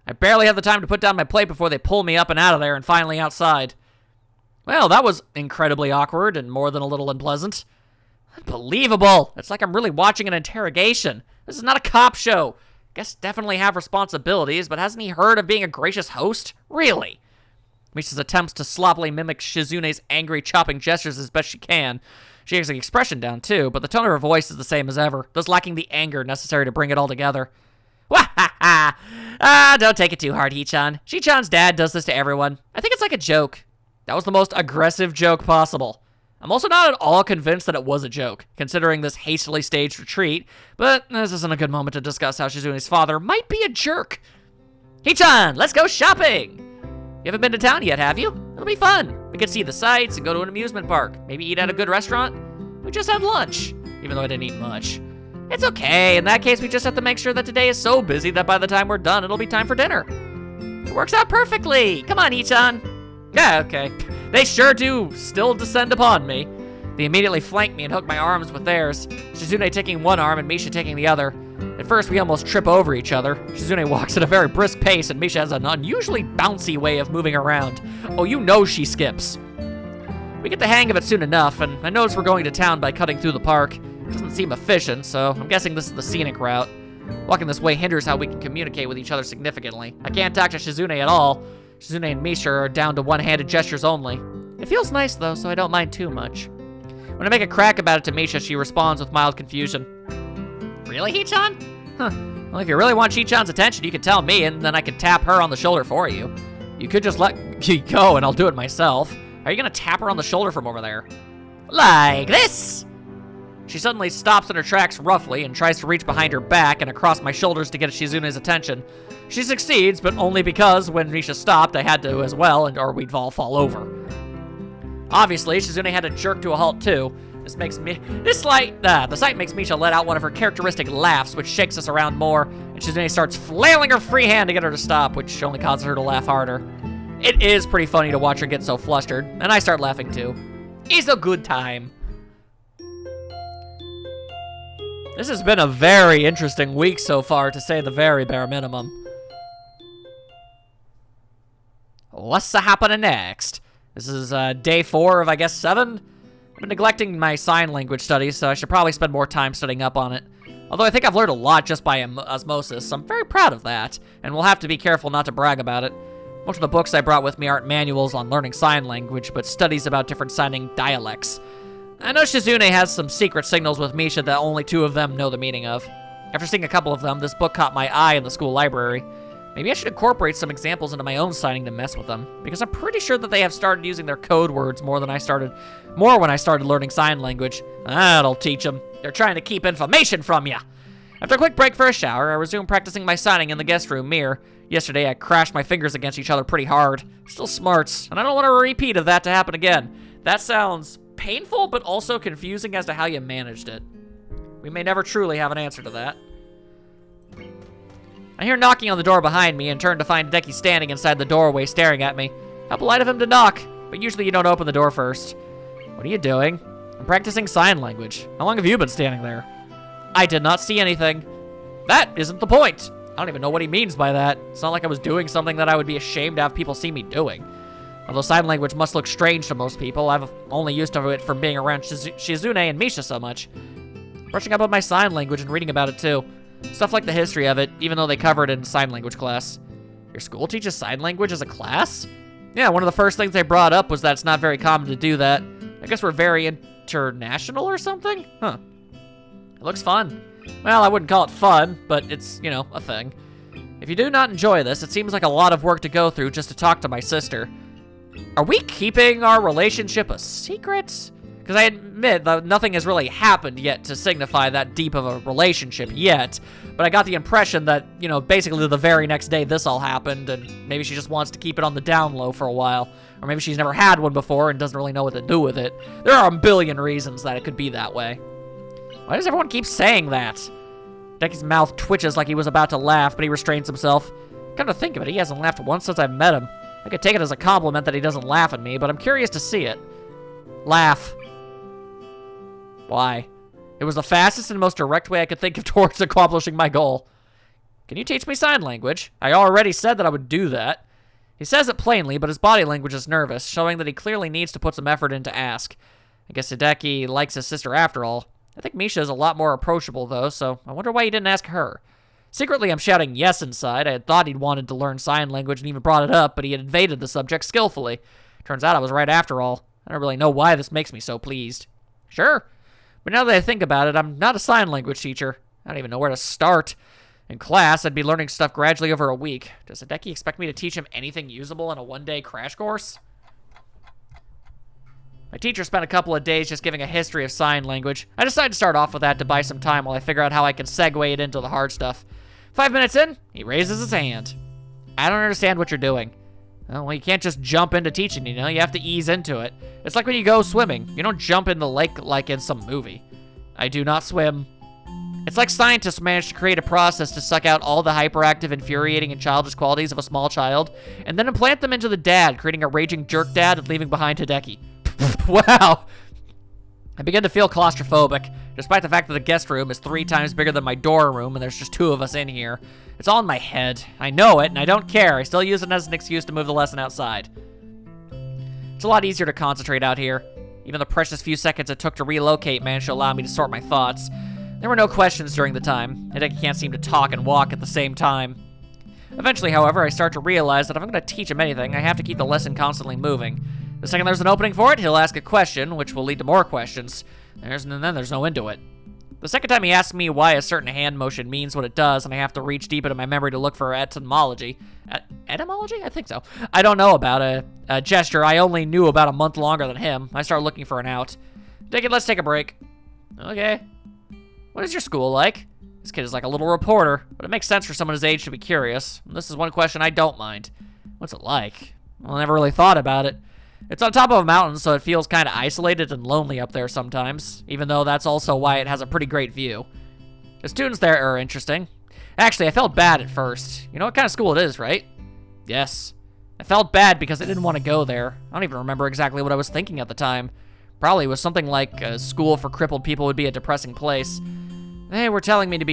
I barely have the time to put down my plate before they pull me up and out of there and finally outside. Well, that was incredibly awkward and more than a little unpleasant. Unbelievable. It's like I'm really watching an interrogation. This is not a cop show. Guests definitely have responsibilities, but hasn't he heard of being a gracious host? Really? Misha's attempts to sloppily mimic Shizune's angry chopping gestures as best she can. She has the expression down too, but the tone of her voice is the same as ever, thus lacking the anger necessary to bring it all together. Wah ha ha! Ah, don't take it too hard, Hee-chan. Shi-chan's dad does this to everyone. I think it's like a joke. That was the most aggressive joke possible. I'm also not at all convinced that it was a joke, considering this hastily staged retreat, but this isn't a good moment to discuss how Shizune's father might be a jerk. Hee-chan, let's go shopping! You haven't been to town yet, have you? It'll be fun. We could see the sights and go to an amusement park. Maybe eat at a good restaurant. We just had lunch, even though I didn't eat much. It's okay. In that case, we just have to make sure that today is so busy that by the time we're done, it'll be time for dinner. It works out perfectly. Come on, Hee-chan. Yeah, okay. They sure do still descend upon me. They immediately flank me and hook my arms with theirs, Shizune taking one arm and Misha taking the other. At first, we almost trip over each other. Shizune walks at a very brisk pace, and Misha has an unusually bouncy way of moving around. Oh, you know she skips. We get the hang of it soon enough, and I notice we're going to town by cutting through the park. It doesn't seem efficient, so I'm guessing this is the scenic route. Walking this way hinders how we can communicate with each other significantly. I can't talk to Shizune at all. Shizune and Misha are down to one-handed gestures only. It feels nice, though, so I don't mind too much. When I make a crack about it to Misha, she responds with mild confusion. Really, Hee-chan? Huh. Well, if you really want Shi-chan's attention, you can tell me, and then I can tap her on the shoulder for you. You could just let me go, and I'll do it myself. Are you gonna tap her on the shoulder from over there? Like this! She suddenly stops in her tracks roughly and tries to reach behind her back and across my shoulders to get Shizune's attention. She succeeds, but only because when Misha stopped, I had to as well, or we'd all fall over. Obviously, Shizune had to jerk to a halt too. The sight makes Misha let out one of her characteristic laughs, which shakes us around more, and Shizune starts flailing her free hand to get her to stop, which only causes her to laugh harder. It is pretty funny to watch her get so flustered, and I start laughing too. It's a good time. This has been a very interesting week so far, to say the very bare minimum. What's happening next? This is day 4 of, I guess, 7? I've been neglecting my sign language studies, so I should probably spend more time studying up on it. Although I think I've learned a lot just by osmosis, so I'm very proud of that, and we'll have to be careful not to brag about it. Most of the books I brought with me aren't manuals on learning sign language, but studies about different sounding dialects. I know Shizune has some secret signals with Misha that only 2 of them know the meaning of. After seeing a couple of them, this book caught my eye in the school library. Maybe I should incorporate some examples into my own signing to mess with them, because I'm pretty sure that they have started using their code words more when I started learning sign language. That'll teach them. They're trying to keep information from you. After a quick break for a shower, I resumed practicing my signing in the guest room mirror. Yesterday, I crashed my fingers against each other pretty hard. Still smarts, and I don't want a repeat of that to happen again. That sounds painful, but also confusing as to how you managed it. We may never truly have an answer to that. I hear knocking on the door behind me and turn to find Hideki standing inside the doorway staring at me. How polite of him to knock, but usually you don't open the door first. What are you doing? I'm practicing sign language. How long have you been standing there? I did not see anything. That isn't the point. I don't even know what he means by that. It's not like I was doing something that I would be ashamed to have people see me doing. Although sign language must look strange to most people, I've only used to it from being around Shizune and Misha so much. Brushing up on my sign language and reading about it too. Stuff like the history of it, even though they cover it in sign language class. Your school teaches sign language as a class? Yeah, one of the first things they brought up was that it's not very common to do that. I guess we're very international or something? Huh. It looks fun. Well, I wouldn't call it fun, but it's, you know, a thing. If you do not enjoy this, it seems like a lot of work to go through just to talk to my sister. Are we keeping our relationship a secret? Because I admit that nothing has really happened yet to signify that deep of a relationship yet, but I got the impression that, you know, basically the very next day this all happened, and maybe she just wants to keep it on the down low for a while. Or maybe she's never had one before and doesn't really know what to do with it. There are a billion reasons that it could be that way. Why does everyone keep saying that? Hideki's mouth twitches like he was about to laugh, but he restrains himself. Come to think of it, he hasn't laughed once since I've met him. I could take it as a compliment that he doesn't laugh at me, but I'm curious to see it. Laugh. Why? It was the fastest and most direct way I could think of towards accomplishing my goal. Can you teach me sign language? I already said that I would do that. He says it plainly, but his body language is nervous, showing that he clearly needs to put some effort in to ask. I guess Hideki likes his sister after all. I think Misha is a lot more approachable, though, so I wonder why he didn't ask her. Secretly, I'm shouting yes inside. I had thought he'd wanted to learn sign language and even brought it up, but he had evaded the subject skillfully. Turns out I was right after all. I don't really know why this makes me so pleased. Sure. But now that I think about it, I'm not a sign language teacher. I don't even know where to start. In class, I'd be learning stuff gradually over a week. Does Hideki expect me to teach him anything usable in a one-day crash course? My teacher spent a couple of days just giving a history of sign language. I decided to start off with that to buy some time while I figure out how I can segue it into the hard stuff. 5 minutes in, he raises his hand. I don't understand what you're doing. Well, you can't just jump into teaching, you know? You have to ease into it. It's like when you go swimming. You don't jump in the lake like in some movie. I do not swim. It's like scientists managed to create a process to suck out all the hyperactive, infuriating, and childish qualities of a small child, and then implant them into the dad, creating a raging jerk dad and leaving behind Hideki. Wow. I begin to feel claustrophobic, despite the fact that the guest room is 3 times bigger than my dorm room and there's just 2 of us in here. It's all in my head. I know it, and I don't care. I still use it as an excuse to move the lesson outside. It's a lot easier to concentrate out here. Even the precious few seconds it took to relocate managed to allow me to sort my thoughts. There were no questions during the time. Hideki can't seem to talk and walk at the same time. Eventually, however, I start to realize that if I'm going to teach him anything, I have to keep the lesson constantly moving. The second there's an opening for it, he'll ask a question, which will lead to more questions. And then there's no end to it. The second time he asks me why a certain hand motion means what it does, and I have to reach deep into my memory to look for etymology. Etymology? I think so. I don't know about a gesture I only knew about a month longer than him. I start looking for an out. Let's take a break. Okay. What is your school like? This kid is like a little reporter, but it makes sense for someone his age to be curious. This is one question I don't mind. What's it like? Well, I never really thought about it. It's on top of a mountain, so it feels kind of isolated and lonely up there sometimes, even though that's also why it has a pretty great view. The students there are interesting. Actually, I felt bad at first. You know what kind of school it is, right? Yes. I felt bad because I didn't want to go there. I don't even remember exactly what I was thinking at the time. Probably was something like a school for crippled people would be a depressing place. They were telling me to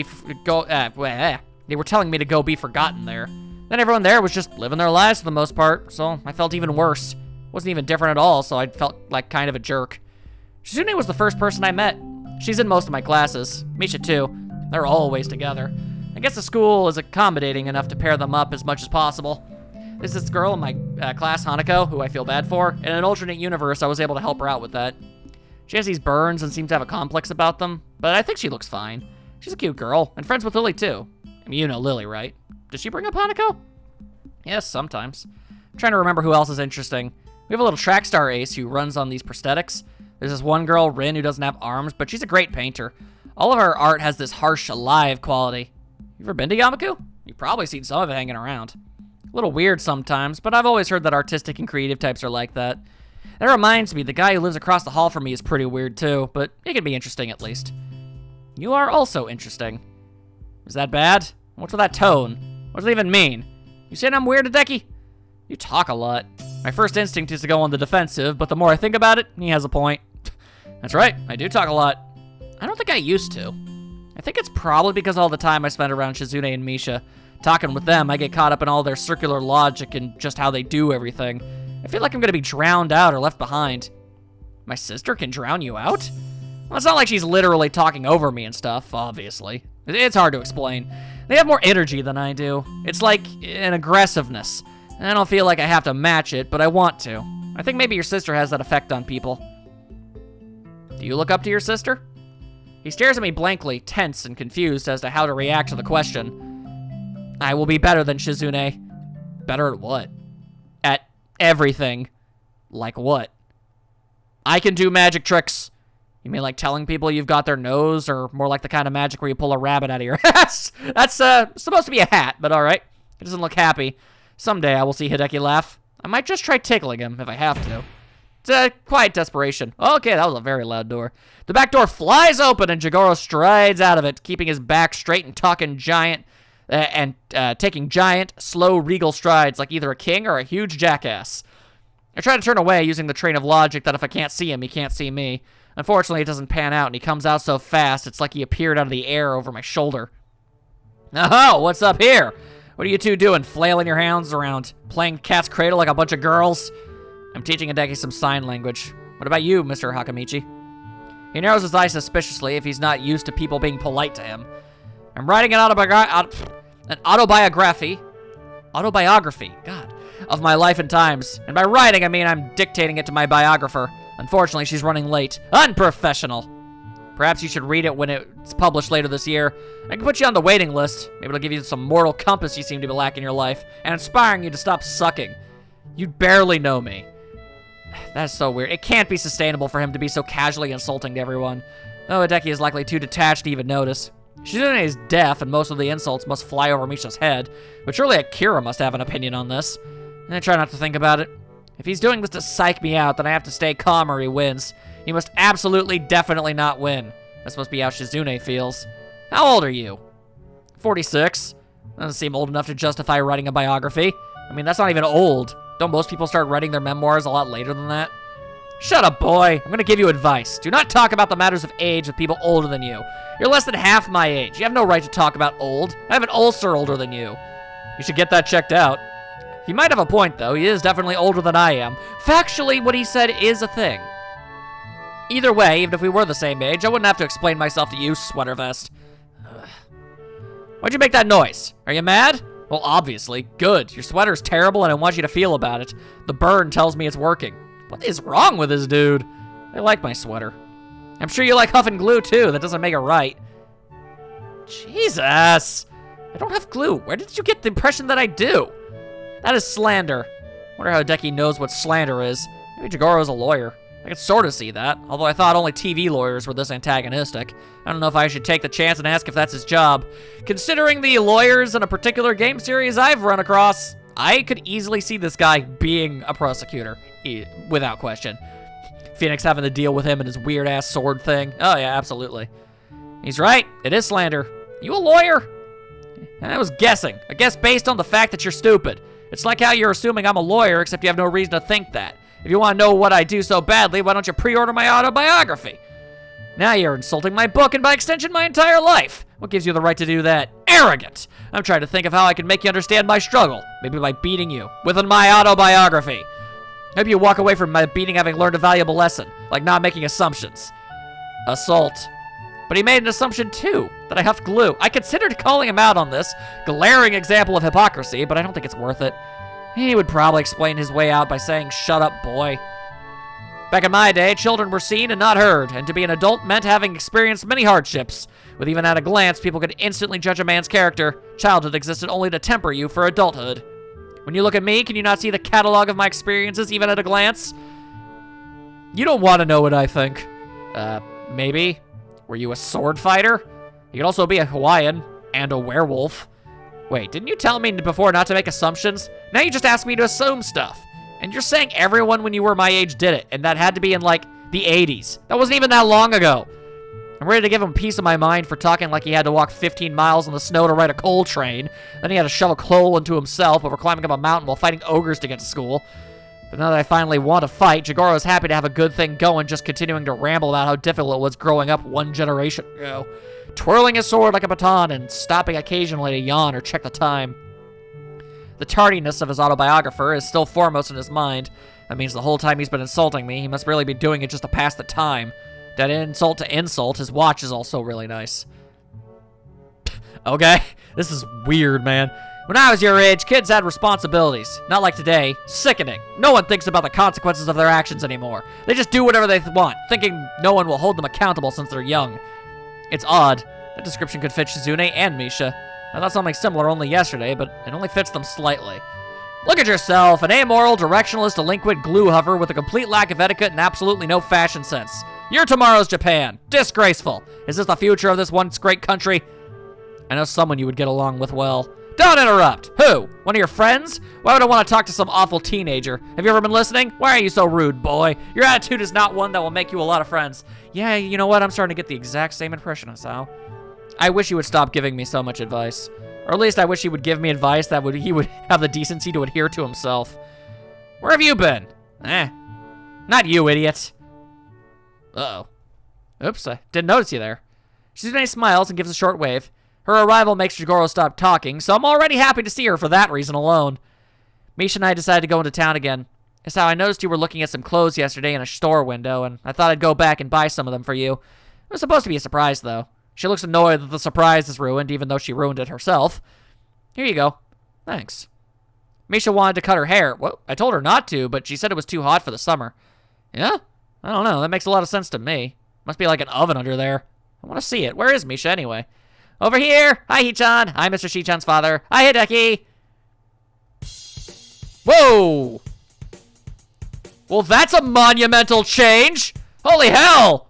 go be forgotten there. Then everyone there was just living their lives for the most part, so I felt even worse. Wasn't even different at all, so I felt like kind of a jerk. Shizune was the first person I met. She's in most of my classes. Misha too. They're always together. I guess the school is accommodating enough to pair them up as much as possible. There's this girl in my class, Hanako, who I feel bad for. In an alternate universe, I was able to help her out with that. She has these burns and seems to have a complex about them, but I think she looks fine. She's a cute girl, and friends with Lily too. I mean, you know Lily, right? Does she bring up Hanako? Yes, sometimes. I'm trying to remember who else is interesting. We have a little track star ace who runs on these prosthetics. There's this one girl, Rin, who doesn't have arms, but she's a great painter. All of her art has this harsh, alive quality. You ever been to Yamaku? You've probably seen some of it hanging around. A little weird sometimes, but I've always heard that artistic and creative types are like that. That reminds me, the guy who lives across the hall from me is pretty weird too, but it can be interesting at least. You are also interesting. Is that bad? What's with that tone? What does it even mean? You saying I'm weird, Hideki? You talk a lot. My first instinct is to go on the defensive, but the more I think about it, he has a point. That's right, I do talk a lot. I don't think I used to. I think it's probably because all the time I spend around Shizune and Misha. Talking with them, I get caught up in all their circular logic and just how they do everything. I feel like I'm gonna be drowned out or left behind. My sister can drown you out? Well, it's not like she's literally talking over me and stuff, obviously. It's hard to explain. They have more energy than I do. It's like an aggressiveness. I don't feel like I have to match it, but I want to. I think maybe your sister has that effect on people. Do you look up to your sister? He stares at me blankly, tense and confused as to how to react to the question. I will be better than Shizune. Better at what? At everything. Like what? I can do magic tricks. You mean like telling people you've got their nose, or more like the kind of magic where you pull a rabbit out of your ass? That's supposed to be a hat, but alright. It doesn't look happy. Someday I will see Hideki laugh. I might just try tickling him if I have to. It's a quiet desperation. Okay, that was a very loud door. The back door flies open and Jigoro strides out of it, keeping his back straight and taking giant, slow, regal strides like either a king or a huge jackass. I try to turn away using the train of logic that if I can't see him, he can't see me. Unfortunately, it doesn't pan out, and he comes out so fast, it's like he appeared out of the air over my shoulder. Oh, what's up here? What are you two doing, flailing your hands around, playing cat's cradle like a bunch of girls? I'm teaching Hideki some sign language. What about you, Mr. Hakamichi? He narrows his eyes suspiciously if he's not used to people being polite to him. I'm writing an autobiography, God, of my life and times. And by writing, I mean I'm dictating it to my biographer. Unfortunately, she's running late. Unprofessional. Perhaps you should read it when it's published later this year. I can put you on the waiting list. Maybe it'll give you some moral compass you seem to be lacking in your life, and inspiring you to stop sucking. You barely know me. That's so weird. It can't be sustainable for him to be so casually insulting to everyone. Though Hideki is likely too detached to even notice. Shizune is deaf, and most of the insults must fly over Misha's head, but surely Akira must have an opinion on this. I try not to think about it. If he's doing this to psych me out, then I have to stay calm or he wins. He must absolutely, definitely not win. That's must be how Shizune feels. How old are you? 46. Doesn't seem old enough to justify writing a biography. I mean, that's not even old. Don't most people start writing their memoirs a lot later than that? Shut up, boy. I'm gonna give you advice. Do not talk about the matters of age with people older than you. You're less than half my age. You have no right to talk about old. I have an ulcer older than you. You should get that checked out. He might have a point, though. He is definitely older than I am. Factually, what he said is a thing. Either way, even if we were the same age, I wouldn't have to explain myself to you, sweater vest. Ugh. Why'd you make that noise? Are you mad? Well, obviously. Good. Your sweater's terrible, and I want you to feel about it. The burn tells me it's working. What is wrong with this dude? I like my sweater. I'm sure you like huffing glue, too. That doesn't make it right. Jesus! I don't have glue. Where did you get the impression that I do? That is slander. Wonder how Hideki knows what slander is. Maybe Jigoro's a lawyer. I could sort of see that, although I thought only TV lawyers were this antagonistic. I don't know if I should take the chance and ask if that's his job. Considering the lawyers in a particular game series I've run across, I could easily see this guy being a prosecutor, without question. Phoenix having to deal with him and his weird-ass sword thing. Oh yeah, absolutely. He's right, it is slander. You a lawyer? I was guessing. I guess based on the fact that you're stupid. It's like how you're assuming I'm a lawyer, except you have no reason to think that. If you want to know what I do so badly, why don't you pre-order my autobiography? Now you're insulting my book and by extension my entire life. What gives you the right to do that? Arrogant! I'm trying to think of how I can make you understand my struggle. Maybe by beating you. Within my autobiography. Maybe you walk away from my beating having learned a valuable lesson. Like not making assumptions. Assault. But he made an assumption too, that I huffed glue. I considered calling him out on this glaring example of hypocrisy, but I don't think it's worth it. He would probably explain his way out by saying, "Shut up, boy." Back in my day, children were seen and not heard, and to be an adult meant having experienced many hardships. With even at a glance, people could instantly judge a man's character. Childhood existed only to temper you for adulthood. When you look at me, can you not see the catalog of my experiences even at a glance? You don't want to know what I think. Maybe. Were you a sword fighter? You could also be a Hawaiian and a werewolf. Wait, didn't you tell me before not to make assumptions? Now you just asked me to assume stuff. And you're saying everyone when you were my age did it, and that had to be in, like, the 80s. That wasn't even that long ago. I'm ready to give him a piece of my mind for talking like he had to walk 15 miles in the snow to ride a coal train. Then he had to shove a coal into himself over climbing up a mountain while fighting ogres to get to school. But now that I finally want to fight, Jigoro is happy to have a good thing going, just continuing to ramble about how difficult it was growing up one generation ago. Twirling his sword like a baton and stopping occasionally to yawn or check the time. The tardiness of his autobiographer is still foremost in his mind. That means the whole time he's been insulting me, he must really be doing it just to pass the time. That insult to insult, his watch is also really nice. Okay, this is weird, man. When I was your age, kids had responsibilities. Not like today. Sickening. No one thinks about the consequences of their actions anymore. They just do whatever they want, thinking no one will hold them accountable since they're young. It's odd. That description could fit Shizune and Misha. I thought something similar only yesterday, but it only fits them slightly. Look at yourself, an amoral, directionless, delinquent glue hover with a complete lack of etiquette and absolutely no fashion sense. You're tomorrow's Japan. Disgraceful. Is this the future of this once great country? I know someone you would get along with well. Don't interrupt. Who? One of your friends? Why would I want to talk to some awful teenager? Have you ever been listening? Why are you so rude, boy? Your attitude is not one that will make you a lot of friends. Yeah, you know what? I'm starting to get the exact same impression, Asao. I wish he would stop giving me so much advice. Or at least I wish he would give me advice that he would have the decency to adhere to himself. Where have you been? Not you, idiot. Uh-oh. Oops, I didn't notice you there. Shizune smiles and gives a short wave. Her arrival makes Jigoro stop talking, so I'm already happy to see her for that reason alone. Misha and I decided to go into town again. It's how I noticed you were looking at some clothes yesterday in a store window, and I thought I'd go back and buy some of them for you. It was supposed to be a surprise, though. She looks annoyed that the surprise is ruined, even though she ruined it herself. Here you go. Thanks. Misha wanted to cut her hair. Well, I told her not to, but she said it was too hot for the summer. Yeah? I don't know. That makes a lot of sense to me. Must be like an oven under there. I want to see it. Where is Misha, anyway? Over here! Hi, Hichan! Hi, Mr. Shichan's father. Hi, Hideki! Whoa! Well, that's a monumental change! Holy hell!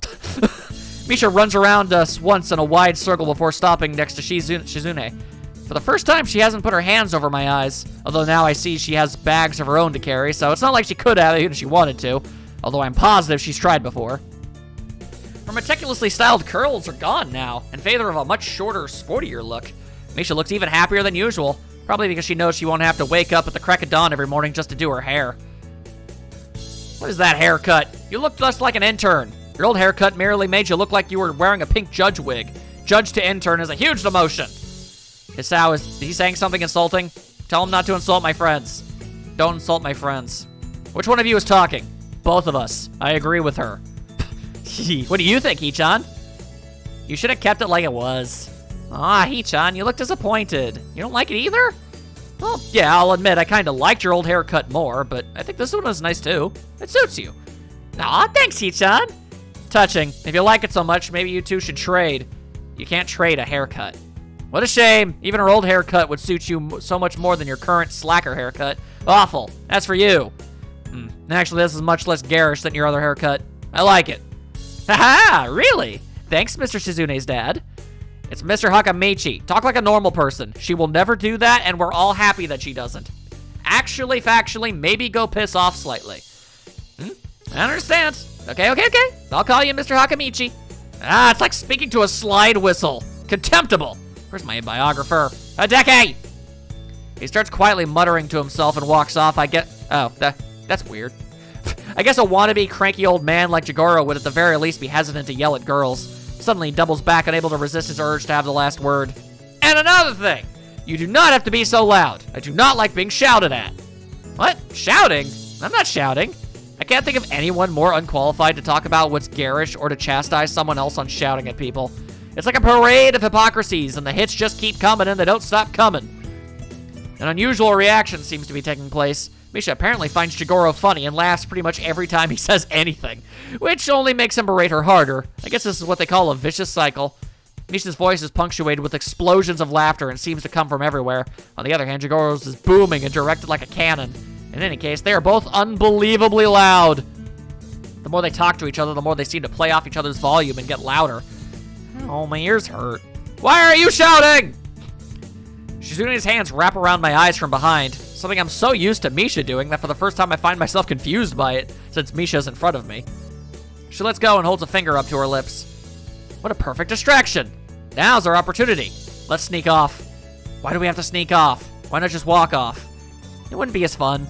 Misha runs around us once in a wide circle before stopping next to Shizune. For the first time, she hasn't put her hands over my eyes, although now I see she has bags of her own to carry, so it's not like she could have even if she wanted to, although I'm positive she's tried before. Her meticulously styled curls are gone now, in favor of a much shorter, sportier look. Misha looks even happier than usual, probably because she knows she won't have to wake up at the crack of dawn every morning just to do her hair. What is that haircut? You look just like an intern. Your old haircut merely made you look like you were wearing a pink judge wig. Judge to intern is a huge demotion. Isao, is he saying something insulting? Tell him not to insult my friends. Don't insult my friends. Which one of you is talking? Both of us. I agree with her. What do you think, Hichan? You should have kept it like it was. Ah, Hichan, you look disappointed. You don't like it either? Well, yeah, I'll admit I kind of liked your old haircut more, but I think this one was nice too. It suits you. Aw, thanks, Hichan. Touching. If you like it so much, maybe you two should trade. You can't trade a haircut. What a shame. Even her old haircut would suit you so much more than your current slacker haircut. Awful. That's for you. Actually, this is much less garish than your other haircut. I like it. Haha, really? Thanks, Mr. Shizune's dad. It's Mr. Hakamichi. Talk like a normal person. She will never do that, and we're all happy that she doesn't. Actually, factually, maybe go piss off slightly. I understand. Okay. I'll call you Mr. Hakamichi. Ah, it's like speaking to a slide whistle. Contemptible. Where's my biographer? Hideki! He starts quietly muttering to himself and walks off. Oh, that's weird. I guess a wannabe cranky old man like Jigoro would at the very least be hesitant to yell at girls. Suddenly, he doubles back, unable to resist his urge to have the last word. And another thing! You do not have to be so loud. I do not like being shouted at. What? Shouting? I'm not shouting. I can't think of anyone more unqualified to talk about what's garish or to chastise someone else on shouting at people. It's like a parade of hypocrisies, and the hits just keep coming and they don't stop coming. An unusual reaction seems to be taking place. Misha apparently finds Jigoro funny and laughs pretty much every time he says anything, which only makes him berate her harder. I guess this is what they call a vicious cycle. Misha's voice is punctuated with explosions of laughter and seems to come from everywhere. On the other hand, Jigoro's is booming and directed like a cannon. In any case, they are both unbelievably loud. The more they talk to each other, the more they seem to play off each other's volume and get louder. Oh, my ears hurt. Why are you shouting? Shizune's hands wrap around my eyes from behind, something I'm so used to Misha doing that for the first time I find myself confused by it, since Misha's in front of me. She lets go and holds a finger up to her lips. What a perfect distraction. Now's our opportunity. Let's sneak off. Why do we have to sneak off? Why not just walk off? It wouldn't be as fun.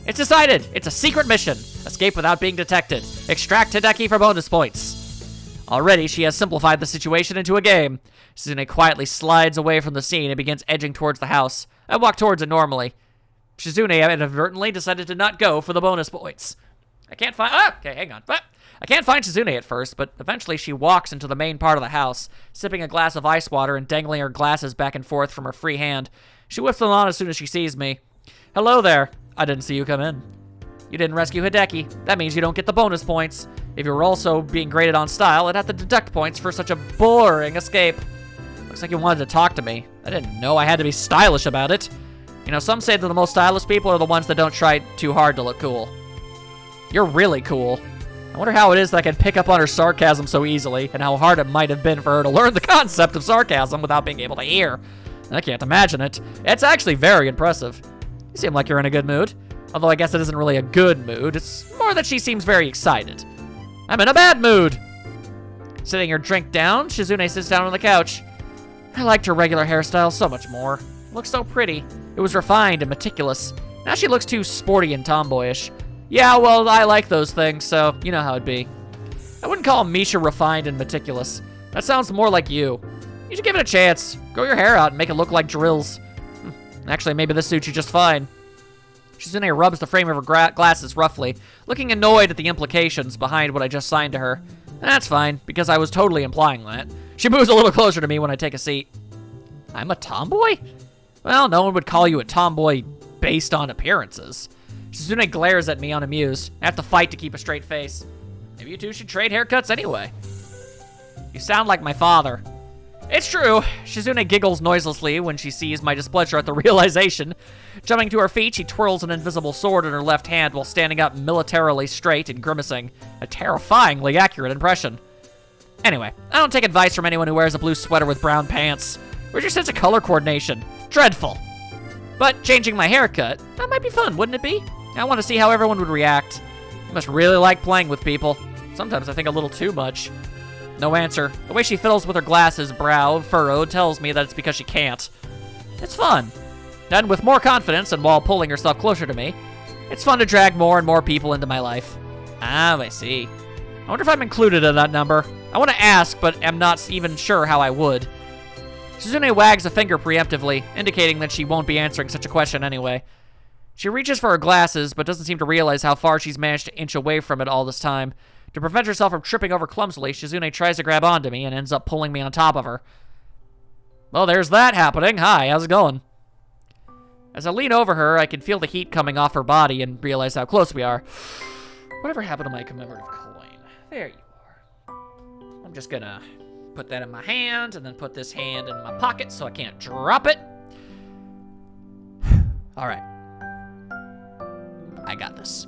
It's decided. It's a secret mission. Escape without being detected. Extract Hideki for bonus points. Already, she has simplified the situation into a game. Shizune quietly slides away from the scene and begins edging towards the house. I walk towards it normally. Shizune inadvertently decided to not go for the bonus points. I can't find... okay, hang on. I can't find Shizune at first, but eventually she walks into the main part of the house, sipping a glass of ice water and dangling her glasses back and forth from her free hand. She whips them on as soon as she sees me. Hello there. I didn't see you come in. You didn't rescue Hideki. That means you don't get the bonus points. If you were also being graded on style, I'd have to deduct points for such a boring escape. Looks like you wanted to talk to me. I didn't know I had to be stylish about it. You know, some say that the most stylish people are the ones that don't try too hard to look cool. You're really cool. I wonder how it is that I can pick up on her sarcasm so easily, and how hard it might have been for her to learn the concept of sarcasm without being able to hear. I can't imagine it. It's actually very impressive. You seem like you're in a good mood. Although I guess it isn't really a good mood. It's more that she seems very excited. I'm in a bad mood. Sitting her drink down, Shizune sits down on the couch. I liked her regular hairstyle so much more. Looks so pretty. It was refined and meticulous. Now she looks too sporty and tomboyish. Yeah, well, I like those things, so you know how it'd be. I wouldn't call Misha refined and meticulous. That sounds more like you. You should give it a chance. Grow your hair out and make it look like drills. Actually, maybe this suits you just fine. Shizune rubs the frame of her glasses roughly, looking annoyed at the implications behind what I just signed to her. That's fine, because I was totally implying that. She moves a little closer to me when I take a seat. I'm a tomboy? Well, no one would call you a tomboy based on appearances. Shizune glares at me unamused. I have to fight to keep a straight face. Maybe you two should trade haircuts anyway. You sound like my father. It's true. Shizune giggles noiselessly when she sees my displeasure at the realization. Jumping to her feet, she twirls an invisible sword in her left hand while standing up militarily straight and grimacing. A terrifyingly accurate impression. Anyway, I don't take advice from anyone who wears a blue sweater with brown pants. Where's your sense of color coordination? Dreadful. But changing my haircut, that might be fun, wouldn't it be? I want to see how everyone would react. You must really like playing with people. Sometimes I think a little too much. No answer. The way she fiddles with her glasses, brow furrowed, tells me that it's because she can't. It's fun. Then, with more confidence and while pulling herself closer to me, it's fun to drag more and more people into my life. Ah, I see. I wonder if I'm included in that number. I want to ask, but am not even sure how I would. Shizune wags a finger preemptively, indicating that she won't be answering such a question anyway. She reaches for her glasses, but doesn't seem to realize how far she's managed to inch away from it all this time. To prevent herself from tripping over clumsily, Shizune tries to grab onto me and ends up pulling me on top of her. Well, there's that happening. Hi, how's it going? As I lean over her, I can feel the heat coming off her body and realize how close we are. Whatever happened to my commemorative coin? There you are. I'm just gonna put that in my hand and then put this hand in my pocket so I can't drop it. All right. I got this.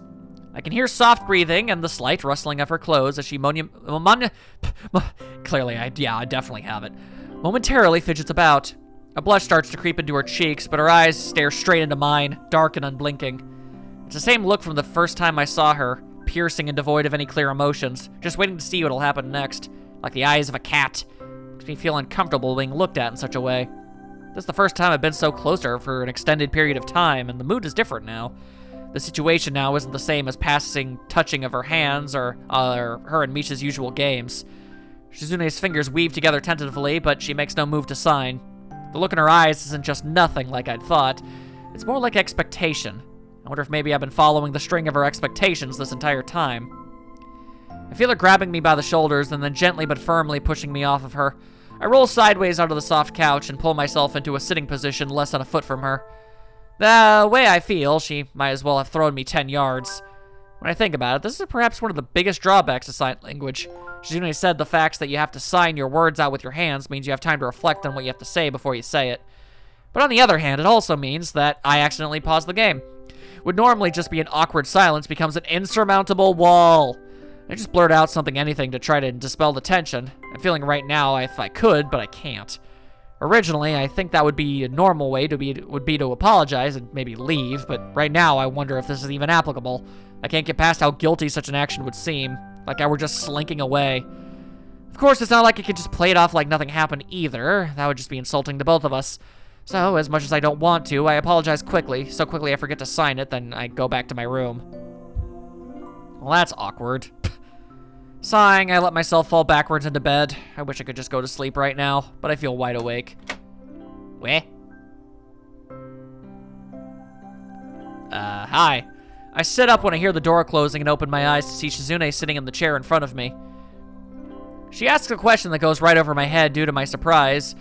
I can hear soft breathing and the slight rustling of her clothes as she clearly, I definitely have it. Momentarily fidgets about. A blush starts to creep into her cheeks, but her eyes stare straight into mine, dark and unblinking. It's the same look from the first time I saw her, piercing and devoid of any clear emotions, just waiting to see what'll happen next, like the eyes of a cat. Makes me feel uncomfortable being looked at in such a way. This is the first time I've been so close to her for an extended period of time, and the mood is different now. The situation now isn't the same as passing touching of her hands or her and Misha's usual games. Shizune's fingers weave together tentatively, but she makes no move to sign. The look in her eyes isn't just nothing like I'd thought. It's more like expectation. I wonder if maybe I've been following the string of her expectations this entire time. I feel her grabbing me by the shoulders and then gently but firmly pushing me off of her. I roll sideways onto the soft couch and pull myself into a sitting position less than a foot from her. The way I feel, she might as well have thrown me 10 yards. When I think about it, this is perhaps one of the biggest drawbacks to sign language. Shizune said the facts that you have to sign your words out with your hands means you have time to reflect on what you have to say before you say it. But on the other hand, it also means that I accidentally paused the game. Would normally just be an awkward silence becomes an insurmountable wall. I just blurt out anything to try to dispel the tension. I'm feeling right now if I could, but I can't. Originally, I think that would be a normal way would be to apologize and maybe leave, but right now I wonder if this is even applicable. I can't get past how guilty such an action would seem, like I were just slinking away. Of course, it's not like I could just play it off like nothing happened either. That would just be insulting to both of us. So, as much as I don't want to, I apologize quickly. So quickly I forget to sign it, then I go back to my room. Well, that's awkward. Sighing, I let myself fall backwards into bed. I wish I could just go to sleep right now, but I feel wide awake. Weh? Hi. I sit up when I hear the door closing and open my eyes to see Shizune sitting in the chair in front of me. She asks a question that goes right over my head due to my surprise.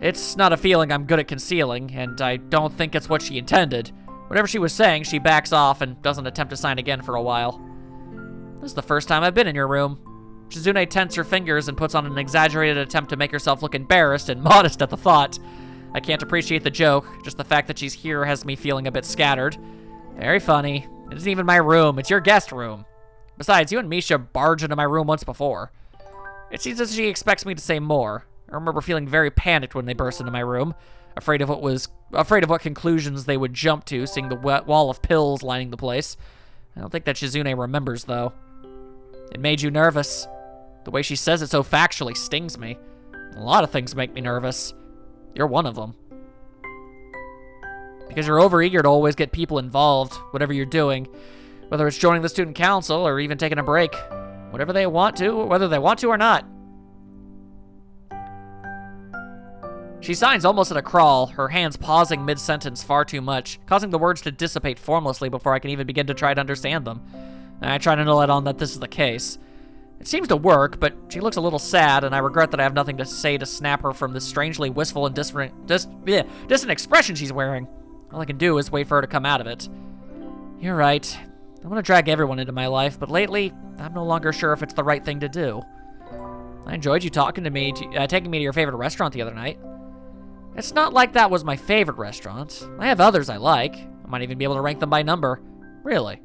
It's not a feeling I'm good at concealing, and I don't think it's what she intended. Whatever she was saying, she backs off and doesn't attempt to sign again for a while. This is the first time I've been in your room. Shizune tenses her fingers and puts on an exaggerated attempt to make herself look embarrassed and modest at the thought. I can't appreciate the joke, just the fact that she's here has me feeling a bit scattered. Very funny. It isn't even my room, it's your guest room. Besides, you and Misha barged into my room once before. It seems as she expects me to say more. I remember feeling very panicked when they burst into my room, afraid of what conclusions they would jump to, seeing the wet wall of pills lining the place. I don't think that Shizune remembers, though. It made you nervous. The way she says it so factually stings me. A lot of things make me nervous. You're one of them. Because you're overeager to always get people involved, whatever you're doing. Whether it's joining the student council or even taking a break. Whatever they want to, whether they want to or not. She signs almost at a crawl, her hands pausing mid-sentence far too much, causing the words to dissipate formlessly before I can even begin to try to understand them. I try to let on that this is the case. It seems to work, but she looks a little sad, and I regret that I have nothing to say to snap her from this strangely wistful and distant expression she's wearing. All I can do is wait for her to come out of it. You're right. I want to drag everyone into my life, but lately, I'm no longer sure if it's the right thing to do. I enjoyed you taking me to your favorite restaurant the other night. It's not like that was my favorite restaurant. I have others I like. I might even be able to rank them by number. Really.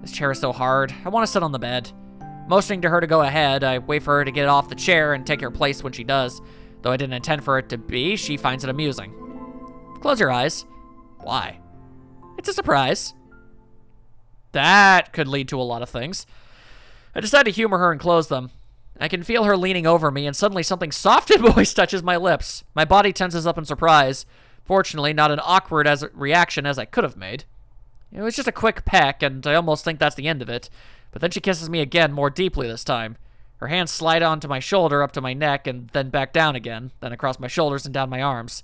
This chair is so hard. I want to sit on the bed. Motioning to her to go ahead, I wait for her to get off the chair and take her place when she does. Though I didn't intend for it to be, she finds it amusing. Close your eyes. Why? It's a surprise. That could lead to a lot of things. I decide to humor her and close them. I can feel her leaning over me, and suddenly something soft and moist touches my lips. My body tenses up in surprise. Fortunately, not an awkward reaction as I could have made. It was just a quick peck, and I almost think that's the end of it. But then she kisses me again, more deeply this time. Her hands slide onto my shoulder, up to my neck, and then back down again, then across my shoulders and down my arms.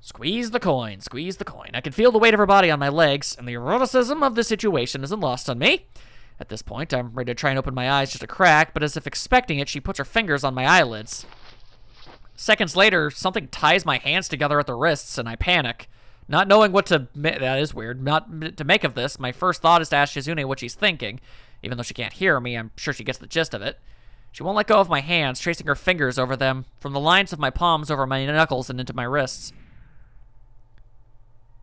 Squeeze the coin, squeeze the coin. I can feel the weight of her body on my legs, and the eroticism of the situation isn't lost on me. At this point, I'm ready to try and open my eyes just a crack, but as if expecting it, she puts her fingers on my eyelids. Seconds later, something ties my hands together at the wrists, and I panic. Not knowing what to... That is weird. Not to make of this, my first thought is to ask Shizune what she's thinking. Even though she can't hear me, I'm sure she gets the gist of it. She won't let go of my hands, tracing her fingers over them, from the lines of my palms over my knuckles and into my wrists.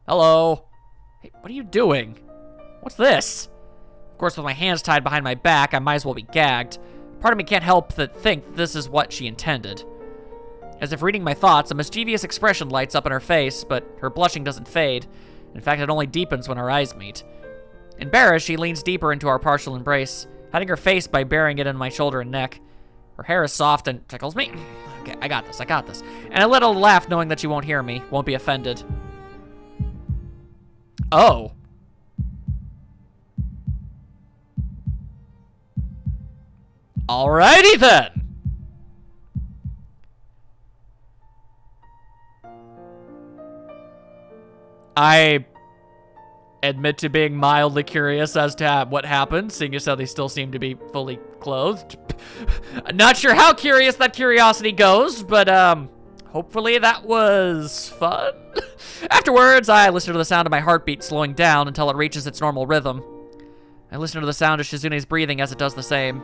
Hello? Hey, what are you doing? What's this? Of course, with my hands tied behind my back, I might as well be gagged. Part of me can't help but think this is what she intended. As if reading my thoughts, a mischievous expression lights up in her face, but her blushing doesn't fade. In fact, it only deepens when our eyes meet. Embarrassed, she leans deeper into our partial embrace, hiding her face by burying it in my shoulder and neck. Her hair is soft and tickles me. Okay, I got this. And I let out a laugh knowing that she won't hear me, won't be offended. Oh. Alrighty then. I admit to being mildly curious as to what happened, seeing as how they still seem to be fully clothed. Not sure how curious that curiosity goes, but hopefully that was fun. Afterwards, I listen to the sound of my heartbeat slowing down until it reaches its normal rhythm. I listen to the sound of Shizune's breathing as it does the same.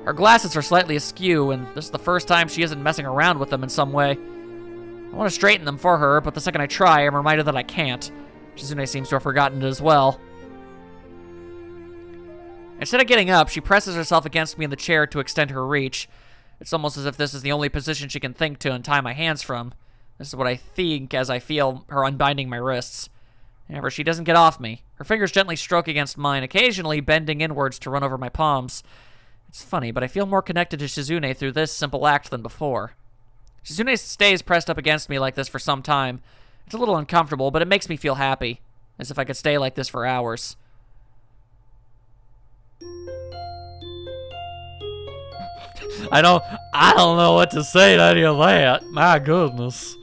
Her glasses are slightly askew, and this is the first time she isn't messing around with them in some way. I want to straighten them for her, but the second I try, I'm reminded that I can't. Shizune seems to have forgotten it as well. Instead of getting up, she presses herself against me in the chair to extend her reach. It's almost as if this is the only position she can think to untie my hands from. This is what I think as I feel her unbinding my wrists. However, she doesn't get off me. Her fingers gently stroke against mine, occasionally bending inwards to run over my palms. It's funny, but I feel more connected to Shizune through this simple act than before. Shizune stays pressed up against me like this for some time. It's a little uncomfortable, but it makes me feel happy, as if I could stay like this for hours. I don't know what to say to any of that. My goodness.